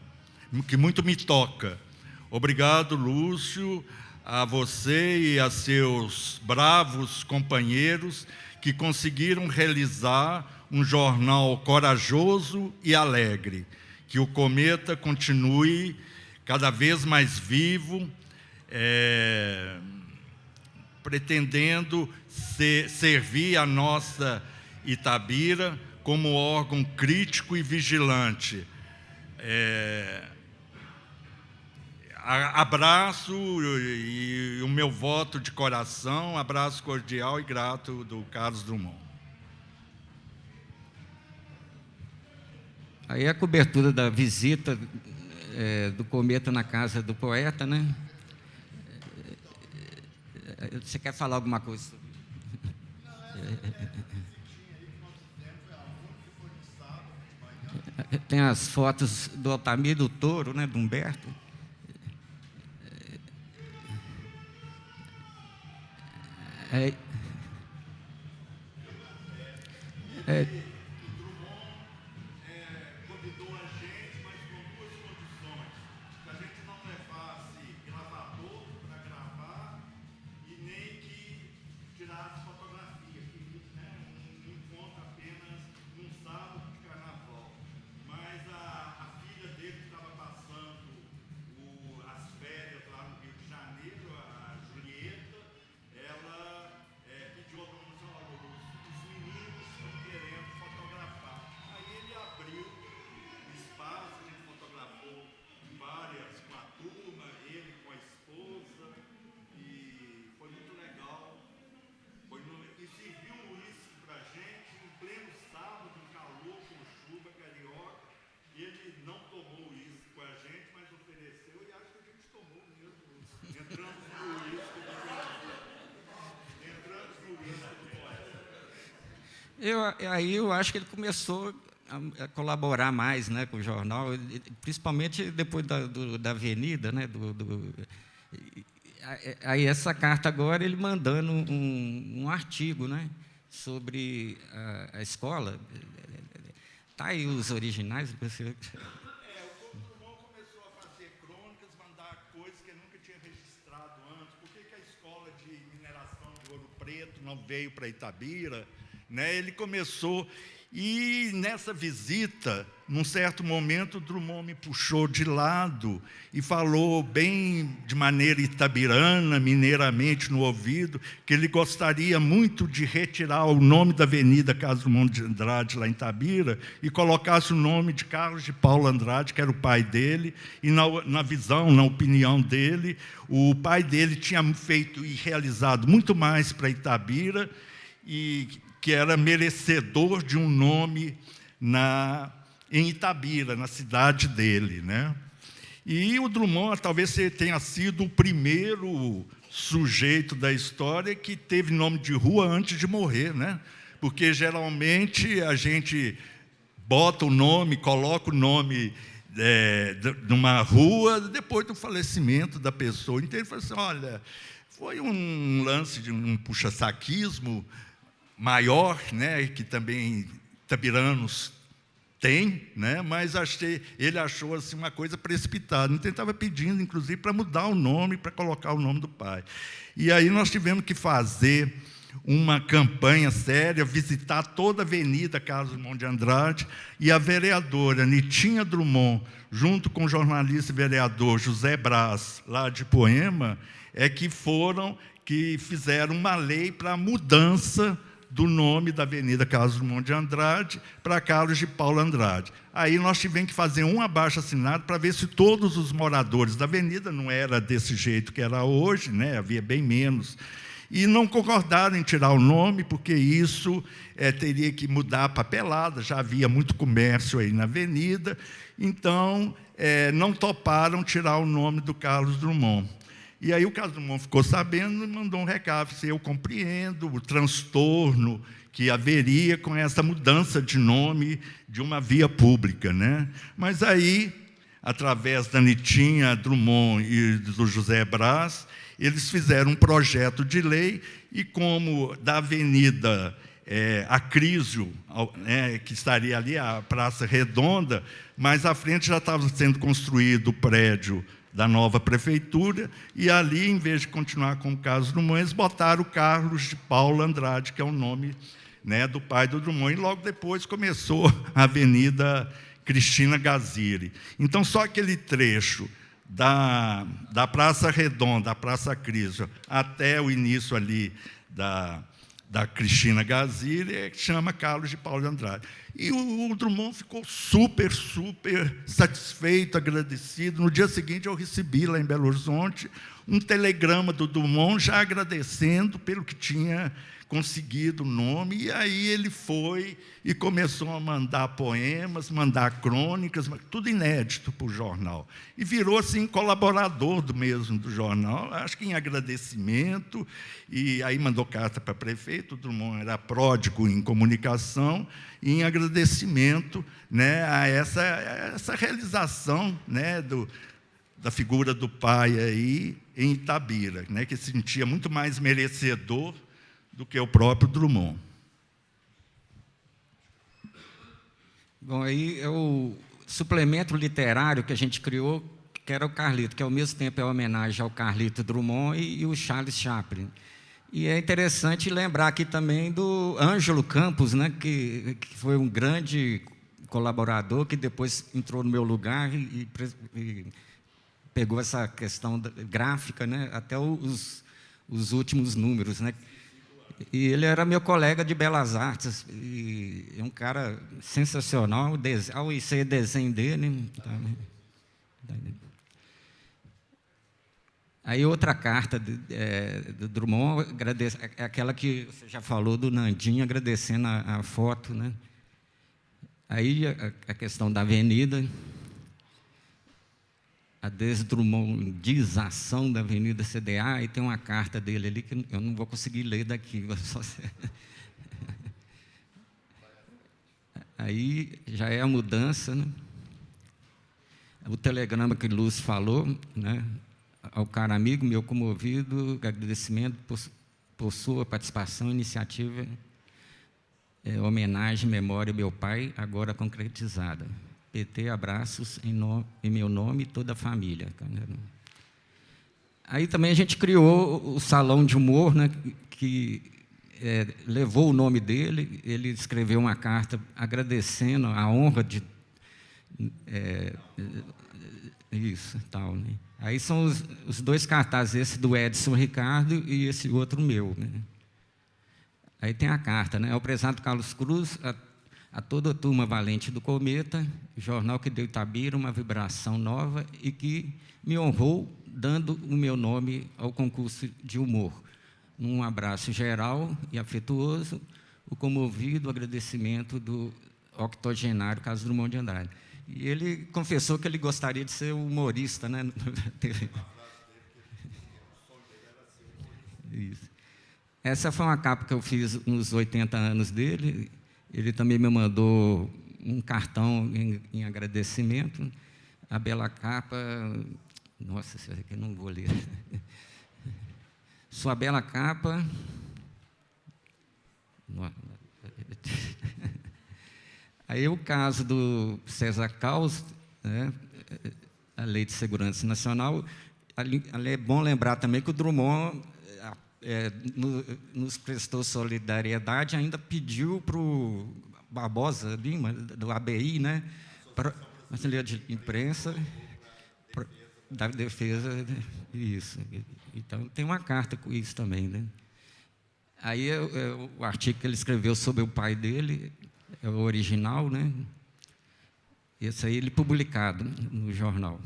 que muito me toca. Obrigado, Lúcio, a você e a seus bravos companheiros que conseguiram realizar um jornal corajoso e alegre. Que o Cometa continue cada vez mais vivo, pretendendo servir a nossa Itabira como órgão crítico e vigilante. Abraço e o meu voto de coração, abraço cordial e grato do Carlos Drummond. Aí a cobertura da visita do Cometa na casa do poeta, né? Você quer falar alguma coisa sobre isso? Tem as fotos do Altamir, do Touro, né, do Humberto. Convidou a gente, mas com duas condições: que a gente não levasse gravador para gravar e nem que tirasse fotografia, que um encontro apenas num sábado de carnaval. Mas a filha dele que estava passando as férias lá no Rio de Janeiro, a Julieta, ela pediu ao dono do os meninos estão querendo fotografar. Aí ele abriu o espaço, a gente fotografou várias com a turma, ele com a esposa, e foi muito legal. E serviu um uísque para a gente, em pleno sábado, um calor com chuva carioca. Ele não tomou o uísque com a gente, mas ofereceu, e acho que a gente tomou mesmo. Entramos no uísque do poeta. Aí eu acho que ele começou a colaborar mais, né, com o jornal, principalmente depois da Avenida, né, aí essa carta agora, ele mandando um artigo, né, sobre a escola. Está aí os originais. O Drummond começou a fazer crônicas, mandar coisas que ele nunca tinha registrado antes. Por que a escola de mineração de Ouro Preto não veio para Itabira? Né? Ele começou, e nessa visita, num certo momento, o Drummond me puxou de lado e falou bem de maneira itabirana, mineiramente no ouvido, que ele gostaria muito de retirar o nome da Avenida Carlos Drummond de Andrade, lá em Itabira, e colocasse o nome de Carlos de Paulo Andrade, que era o pai dele, e na visão, na opinião dele, o pai dele tinha feito e realizado muito mais para Itabira, e que era merecedor de um nome em Itabira, na cidade dele, né? E o Drummond talvez tenha sido o primeiro sujeito da história que teve nome de rua antes de morrer, né? Porque geralmente a gente bota o nome, coloca o nome numa rua, depois do falecimento da pessoa. Então, ele falou assim, olha, foi um lance de um puxa-saquismo maior, né, que também itabiranos tem, né, mas ele achou assim, uma coisa precipitada. Então, ele estava pedindo, inclusive, para mudar o nome, para colocar o nome do pai. E aí nós tivemos que fazer uma campanha séria, visitar toda a Avenida Carlos Drummond de Andrade, e a vereadora Nitinha Drummond, junto com o jornalista e vereador José Braz, lá de Poema, que fizeram uma lei para a mudança do nome da Avenida Carlos Drummond de Andrade para Carlos de Paula Andrade. Aí nós tivemos que fazer um abaixo-assinado para ver se todos os moradores da avenida, não era desse jeito que era hoje, né, havia bem menos, e não concordaram em tirar o nome, porque isso teria que mudar a papelada, já havia muito comércio aí na avenida, então não toparam tirar o nome do Carlos Drummond. E aí o Carlos Drummond ficou sabendo e mandou um recado, eu compreendo o transtorno que haveria com essa mudança de nome de uma via pública, né? Mas aí, através da Nitinha Drummond e do José Braz, eles fizeram um projeto de lei, e como da Avenida Acrísio, que estaria ali, a Praça Redonda, mais à frente já estava sendo construído o prédio da nova prefeitura, e ali, em vez de continuar com o Carlos Drummond, eles botaram o Carlos de Paula Andrade, que é o nome, né, do pai do Drummond, e logo depois começou a Avenida Cristina Gaziri. Então, só aquele trecho da Praça Redonda, da Praça Acrísio, até o início ali da Cristina Gaziri, que chama Carlos de Paula Andrade. E o Drummond ficou super satisfeito, agradecido. No dia seguinte, eu recebi, lá em Belo Horizonte, um telegrama do Drummond, já agradecendo pelo que tinha conseguido o nome, e aí ele foi e começou a mandar poemas, mandar crônicas, tudo inédito para o jornal. E virou, assim, colaborador do jornal, acho que em agradecimento, e aí mandou carta para prefeito. O Drummond era pródigo em comunicação, e em agradecimento, né, a essa realização, né, da figura do pai aí em Itabira, né, que se sentia muito mais merecedor do que o próprio Drummond. Bom, aí é o suplemento literário que a gente criou, que era o Carlito, que ao mesmo tempo é uma homenagem ao Carlito Drummond e o Charles Chaplin. E é interessante lembrar aqui também do Ângelo Campos, né, que foi um grande colaborador, que depois entrou no meu lugar e pegou essa questão gráfica, né, até os últimos números, né? E ele era meu colega de Belas Artes, e é um cara sensacional, ao ser desenho dele. Aí outra carta do Drummond, é aquela que você já falou, do Nandinho, agradecendo a foto, né? Aí a questão da avenida, a desdrummondização da Avenida CDA, e tem uma carta dele ali que eu não vou conseguir ler daqui. Aí já é a mudança, né? O telegrama que Lúcio falou, né? Ao caro amigo, meu comovido agradecimento por sua participação, iniciativa, homenagem, memória ao meu pai, agora concretizada. PT, abraços em meu nome e toda a família. Aí também a gente criou o Salão de Humor, né, que levou o nome dele. Ele escreveu uma carta agradecendo a honra de... isso, tal, né? Aí são os dois cartazes, esse do Edson Ricardo e esse outro meu, né? Aí tem a carta, né? Ao prezado Carlos Cruz, a toda a turma valente do Cometa, jornal que deu Itabira uma vibração nova e que me honrou dando o meu nome ao concurso de humor. Um abraço geral e afetuoso, o comovido agradecimento do octogenário Carlos Drummond de Andrade. E ele confessou que ele gostaria de ser humorista, né? Isso. Essa foi uma capa que eu fiz nos 80 anos dele. Ele também me mandou um cartão em agradecimento. A bela capa... Nossa, isso aqui eu não vou ler. Sua bela capa... Aí o caso do César Caus, né, a Lei de Segurança Nacional, ali é bom lembrar também que o Drummond nos prestou solidariedade, ainda pediu para o Barbosa Lima, do ABI, né, para a de imprensa, da defesa, isso. Então, tem uma carta com isso também, né? Aí, o artigo que ele escreveu sobre o pai dele, é o original, né? Esse aí ele publicado no jornal.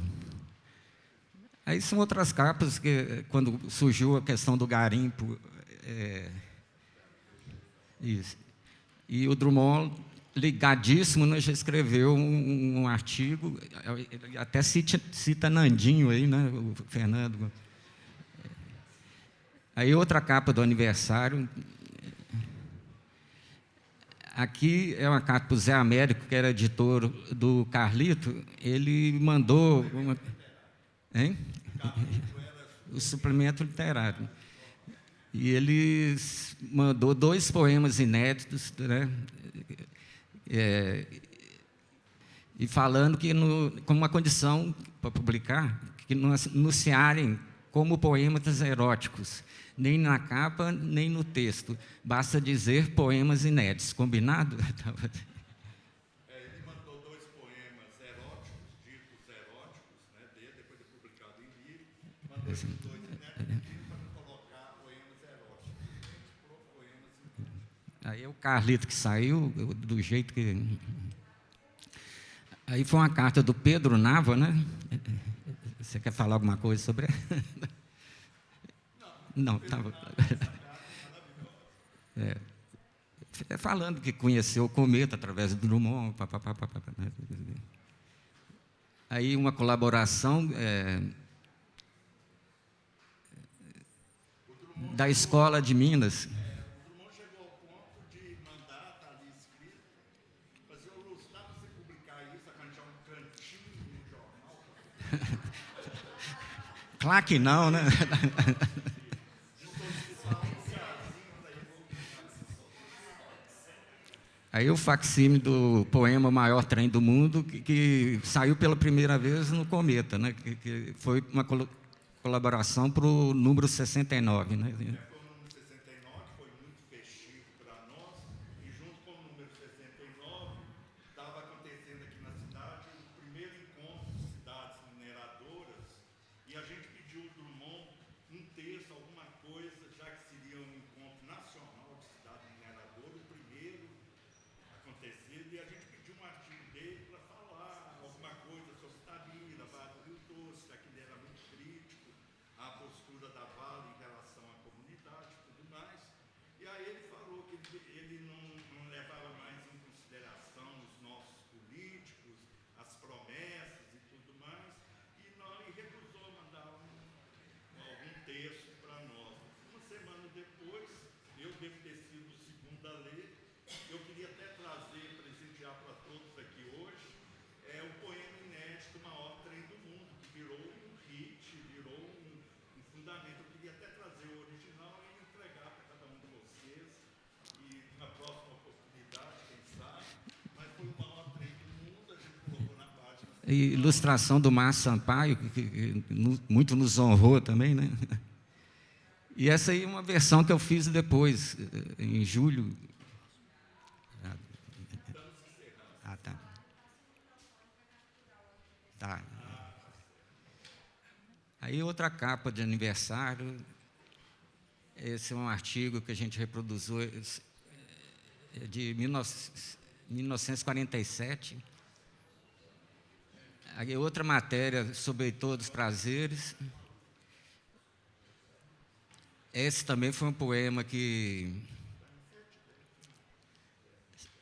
Aí são outras capas que, quando surgiu a questão do garimpo, isso. E o Drummond, ligadíssimo, né, já escreveu um artigo, ele até cita Nandinho aí, né, o Fernando. Aí outra capa do aniversário. Aqui é uma carta para o Zé Américo, que era editor do Carlito. Ele mandou o suplemento literário. E ele mandou 2 poemas inéditos, né? E falando que, como uma condição para publicar, que não anunciarem como poemas eróticos, nem na capa, nem no texto. Basta dizer poemas inéditos. Combinado? Ele mandou 2 poemas eróticos, ditos eróticos, né, dele, depois de publicado em livro, mandou esses 2 inéditos para não colocar poemas eróticos. Poemas inéditos. Aí é o Carlito que saiu, do jeito que... Aí foi uma carta do Pedro Nava, né? Você quer falar alguma coisa sobre... Não, estava... falando que conheceu o cometa através do Drummond. Né? Aí uma colaboração da Escola de Minas. O Drummond chegou ao ponto de mandar, está ali escrito, fazer o Lúcio, dá para você publicar isso, arranjar um cantinho no jornal? Claro que não, né? Aí o facsímile do poema Maior Trem do Mundo, que saiu pela primeira vez no Cometa, né? Que foi uma colaboração para o número 69. Né? O número 69 foi muito festivo para nós, e junto com o número 69, estava acontecendo aqui na cidade o primeiro encontro de cidades mineradoras, e a gente pediu ao Drummond um texto, alguma coisa, já que seria um encontro nacional de cidade mineradora, o primeiro acontecido, e a gente pediu um artigo dele para falar alguma coisa sobre Tabira, Vale do Rio Doce, que ele era muito crítico à postura da Vale em relação à comunidade e tudo mais. E aí ele falou que ele não levava mais em consideração os nossos políticos, as promessas e tudo mais, e recusou mandar algum texto para nós. Uma semana depois, eu devo ter sido o segundo a ler. Eu queria até trazer, presentear para todos aqui hoje, o poema inédito Maior Trem do Mundo, que virou um hit, virou um fundamento. Eu queria até trazer o original e entregar para cada um de vocês, e na próxima oportunidade, quem sabe, mas foi o Maior Trem do Mundo, a gente colocou na página. E ilustração do Márcio Sampaio, que muito nos honrou também, né? E essa aí é uma versão que eu fiz depois, em julho. Ah, tá. Tá. Aí outra capa de aniversário. Esse é um artigo que a gente reproduziu de 1947. Aí outra matéria sobre todos os prazeres. Esse também foi um poema que...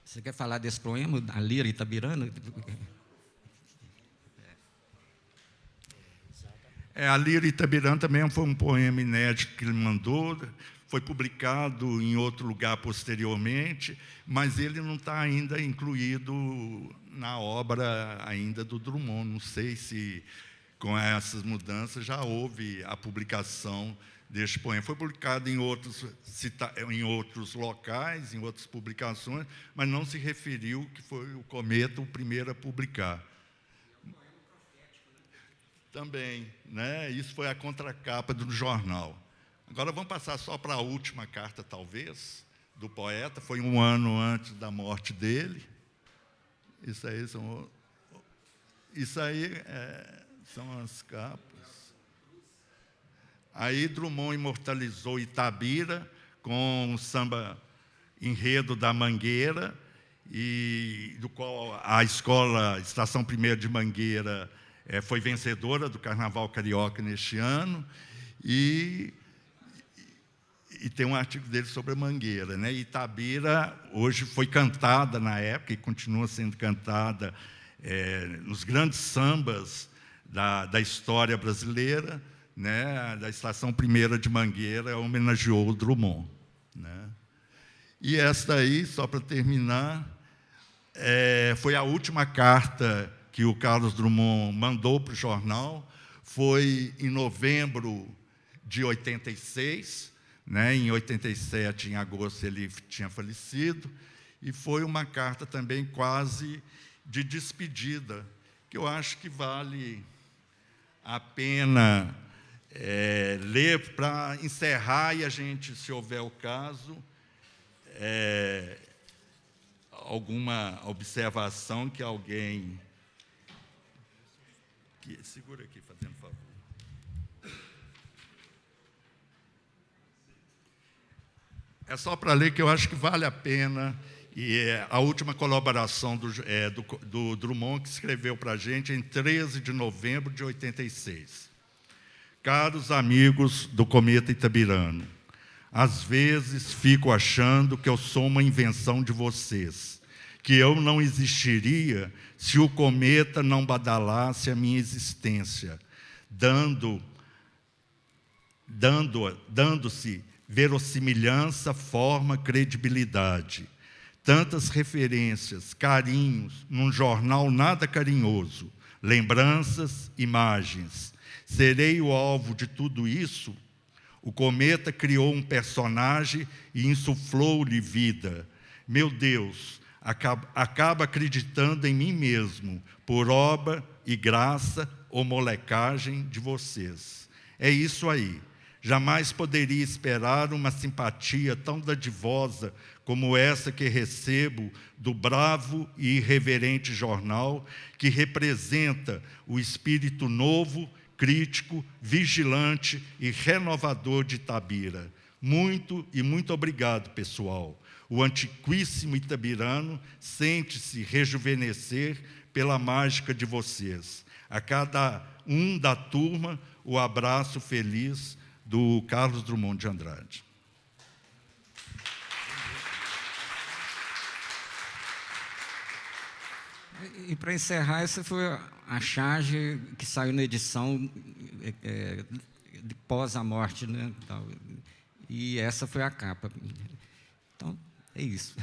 Você quer falar desse poema, A Lira Itabirana? A Lira Itabirana também foi um poema inédito que ele mandou. foi publicado em outro lugar posteriormente, mas ele não está ainda incluído na obra ainda do Drummond. Não sei se com essas mudanças já houve a publicação deste poema. Foi publicado em outros locais, em outras publicações, mas não se referiu que foi o Cometa o primeiro a publicar. Também, né? Isso foi a contracapa do jornal. Agora vamos passar só para a última carta, talvez, do poeta. Foi um ano antes da morte dele. Isso aí são as capas. Aí Drummond imortalizou Itabira com o samba Enredo da Mangueira, e do qual a escola Estação 1ª de Mangueira foi vencedora do Carnaval Carioca neste ano, e tem um artigo dele sobre a Mangueira, né? Itabira hoje foi cantada na época e continua sendo cantada nos grandes sambas da história brasileira, né? Da Estação 1ª de Mangueira homenageou o Drummond, né? E esta aí, só para terminar, foi a última carta que o Carlos Drummond mandou para o jornal. Foi em novembro de 86, né? Em 87, em agosto, ele tinha falecido, e foi uma carta também quase de despedida, que eu acho que vale a pena ler para encerrar, e a gente, se houver o caso, alguma observação que alguém... Segura aqui, fazendo favor. É só para ler, que eu acho que vale a pena, e é a última colaboração do Drummond, que escreveu para a gente em 13 de novembro de 86. Caros amigos do Cometa Itabirano, às vezes fico achando que eu sou uma invenção de vocês, que eu não existiria se o cometa não badalasse a minha existência, dando-se verossimilhança, forma, credibilidade. Tantas referências, carinhos, num jornal nada carinhoso, lembranças, imagens. Serei o alvo de tudo isso? O cometa criou um personagem e insuflou-lhe vida. Meu Deus, acaba acreditando em mim mesmo, por obra e graça ou molecagem de vocês. É isso aí. Jamais poderia esperar uma simpatia tão dadivosa como essa que recebo do bravo e irreverente jornal, que representa o espírito novo, crítico, vigilante e renovador de Itabira. Muito e muito obrigado, pessoal. O antiquíssimo itabirano sente-se rejuvenescer pela mágica de vocês. A cada um da turma, o abraço feliz do Carlos Drummond de Andrade. E para encerrar, essa foi a charge que saiu na edição de pós a morte, né? E essa foi a capa. Então, é isso.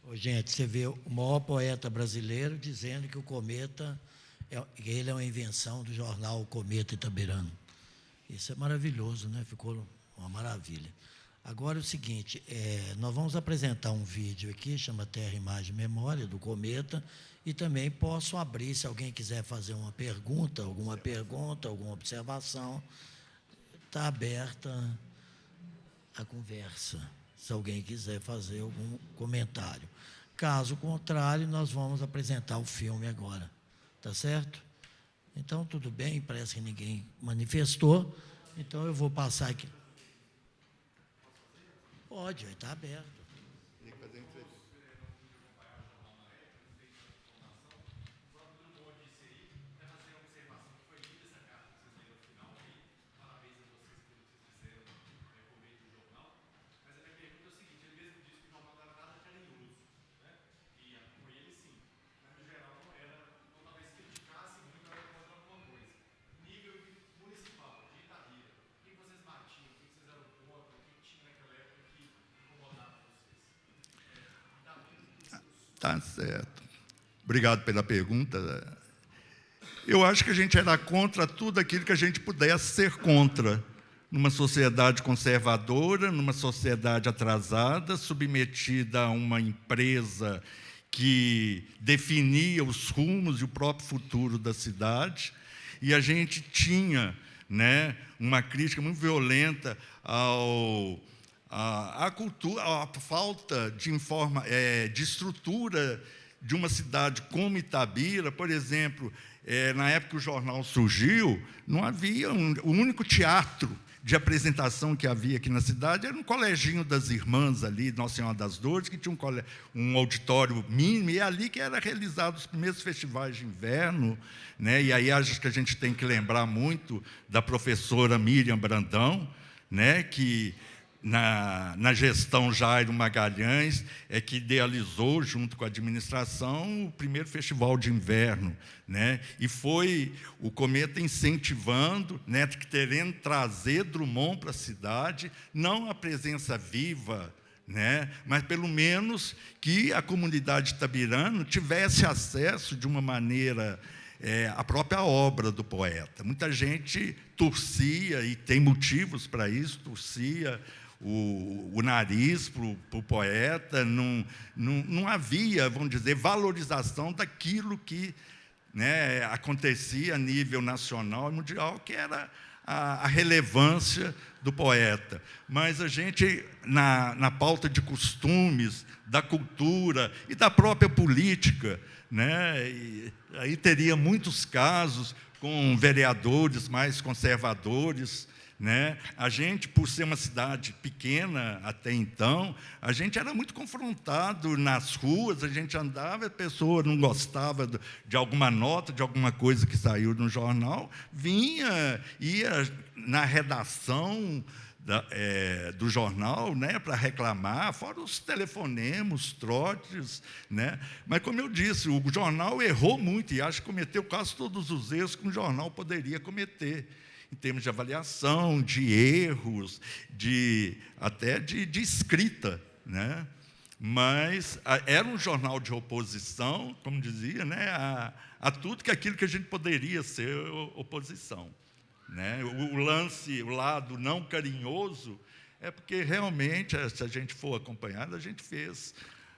Ô, gente, você vê o maior poeta brasileiro dizendo que o cometa, ele é uma invenção do jornal O Cometa Itabirano. Isso é maravilhoso, né? Ficou uma maravilha. Agora é o seguinte, nós vamos apresentar um vídeo aqui, chama Terra, Imagem, Memória, do Cometa, e também posso abrir, se alguém quiser fazer uma pergunta, alguma observação, está aberta a conversa, se alguém quiser fazer algum comentário. Caso contrário, nós vamos apresentar o filme agora, tá certo? Então, tudo bem, parece que ninguém manifestou, então eu vou passar aqui. Pode, está aberto. Certo. Obrigado pela pergunta. Eu acho que a gente era contra tudo aquilo que a gente pudesse ser contra. Numa sociedade conservadora, numa sociedade atrasada, submetida a uma empresa que definia os rumos e o próprio futuro da cidade, e a gente tinha, né, uma crítica muito violenta à cultura, à falta de estrutura de uma cidade como Itabira. Por exemplo, na época que o jornal surgiu, não havia o único teatro de apresentação que havia aqui na cidade era um coleginho das irmãs ali, Nossa Senhora das Dores, que tinha um auditório mínimo, e é ali que eram realizados os primeiros festivais de inverno, né? E aí acho que a gente tem que lembrar muito da professora Miriam Brandão, né? Que na gestão Jairo Magalhães, que idealizou, junto com a administração, o primeiro festival de inverno, né? E foi o Cometa incentivando, né, querendo trazer Drummond para a cidade, não a presença viva, né, mas pelo menos que a comunidade itabirana tivesse acesso de uma maneira à própria obra do poeta. Muita gente torcia, e tem motivos para isso, torcia o nariz para o poeta, não havia, vamos dizer, valorização daquilo que, né, acontecia a nível nacional e mundial, que era a relevância do poeta. Mas a gente, na pauta de costumes, da cultura e da própria política, né, e aí teria muitos casos com vereadores mais conservadores, né? A gente, por ser uma cidade pequena até então, a gente era muito confrontado nas ruas, a gente andava, a pessoa não gostava de alguma nota, de alguma coisa que saiu no jornal, ia na redação do jornal, né, para reclamar, fora os telefonemas, os trotes, né? Mas, como eu disse, o jornal errou muito, e acho que cometeu quase todos os erros que um jornal poderia cometer, em termos de avaliação, de erros, até de escrita, né? Mas era um jornal de oposição, como dizia, né, a tudo aquilo que a gente poderia ser oposição, né? O lado não carinhoso é porque realmente, se a gente for acompanhado, a gente fez,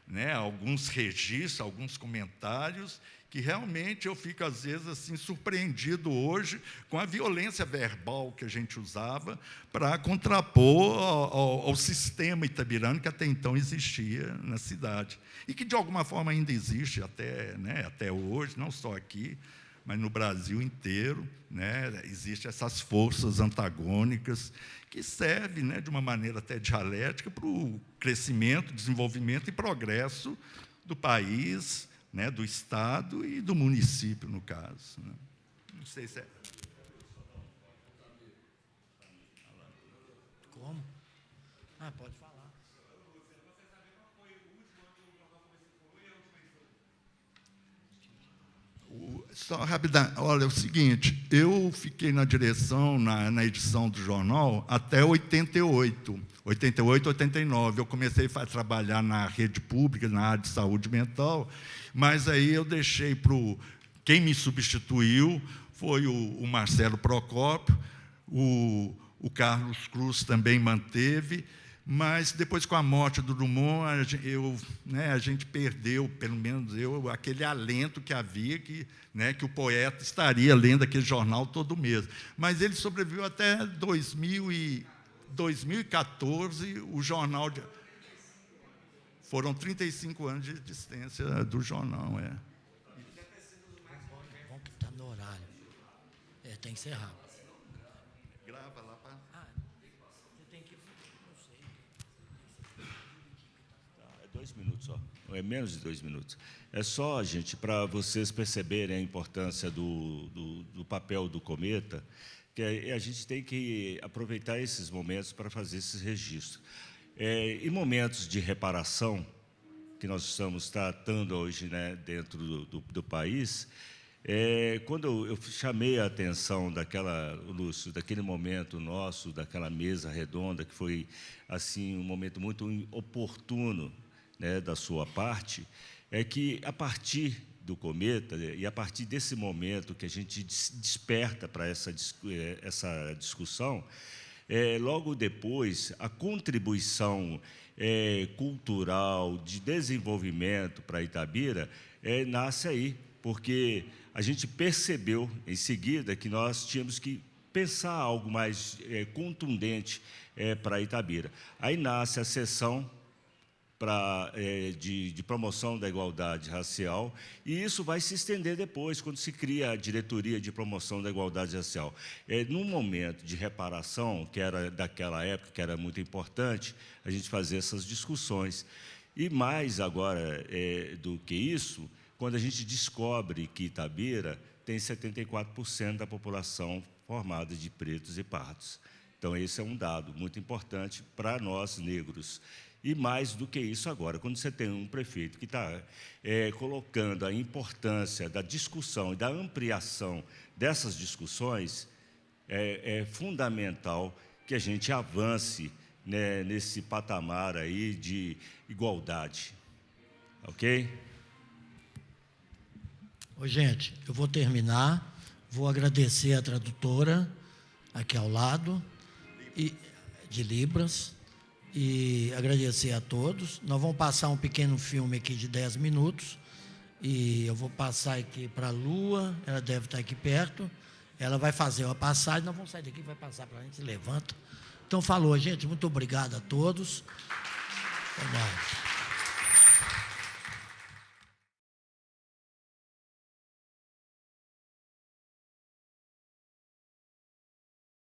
né, alguns registros, alguns comentários que realmente eu fico, às vezes, assim, surpreendido hoje com a violência verbal que a gente usava para contrapor ao sistema itabirano que até então existia na cidade. E que, de alguma forma, ainda existe até hoje, não só aqui, mas no Brasil inteiro, né, existem essas forças antagônicas que servem, né, de uma maneira até dialética para o crescimento, desenvolvimento e progresso do país, né, do Estado e do município, no caso, né? Não sei se é... Como? Pode falar. Só rapidamente, olha, é o seguinte, eu fiquei na direção, na edição do jornal, até 88, 89. Eu comecei a trabalhar na rede pública, na área de saúde mental, mas aí eu deixei para quem me substituiu foi o Marcelo Procópio, o Carlos Cruz também manteve, mas depois, com a morte do Drummond, a gente perdeu, pelo menos eu, aquele alento que havia, que o poeta estaria lendo aquele jornal todo mês. Mas ele sobreviveu até 2014, o jornal... Foram 35 anos de existência do jornal. Vamos que está no horário. Tem que ser rápido. Grava lá para... Você tem que... Não sei. É 2 minutos só. É menos de 2 minutos. É só, gente, para vocês perceberem a importância do papel do Cometa, que a gente tem que aproveitar esses momentos para fazer esses registros. Em momentos de reparação, que nós estamos tratando hoje, né, dentro do país, quando eu chamei a atenção Lúcio, daquele momento nosso, daquela mesa redonda, que foi assim um momento muito oportuno, né, da sua parte, é que, a partir do Cometa, e a partir desse momento que a gente desperta para essa discussão, logo depois, a contribuição cultural, de desenvolvimento para Itabira, nasce aí, porque a gente percebeu, em seguida, que nós tínhamos que pensar algo mais contundente para Itabira. Aí nasce a seção de promoção da igualdade racial, e isso vai se estender depois, quando se cria a diretoria de promoção da igualdade racial. Num momento de reparação, que era daquela época, que era muito importante, a gente fazer essas discussões. E mais agora do que isso, quando a gente descobre que Itabira tem 74% da população formada de pretos e pardos. Então, esse é um dado muito importante para nós, negros. E mais do que isso agora, quando você tem um prefeito que está colocando a importância da discussão e da ampliação dessas discussões, é fundamental que a gente avance, né, nesse patamar aí de igualdade. Ok? Ô, gente, eu vou terminar, vou agradecer a tradutora aqui ao lado, de Libras, e agradecer a todos. Nós vamos passar um pequeno filme aqui de 10 minutos, e eu vou passar aqui para a Lua, ela deve estar aqui perto, ela vai fazer uma passagem, nós vamos sair daqui, vai passar para a gente, levanta. Então, falou, gente, muito obrigado a todos. Até mais.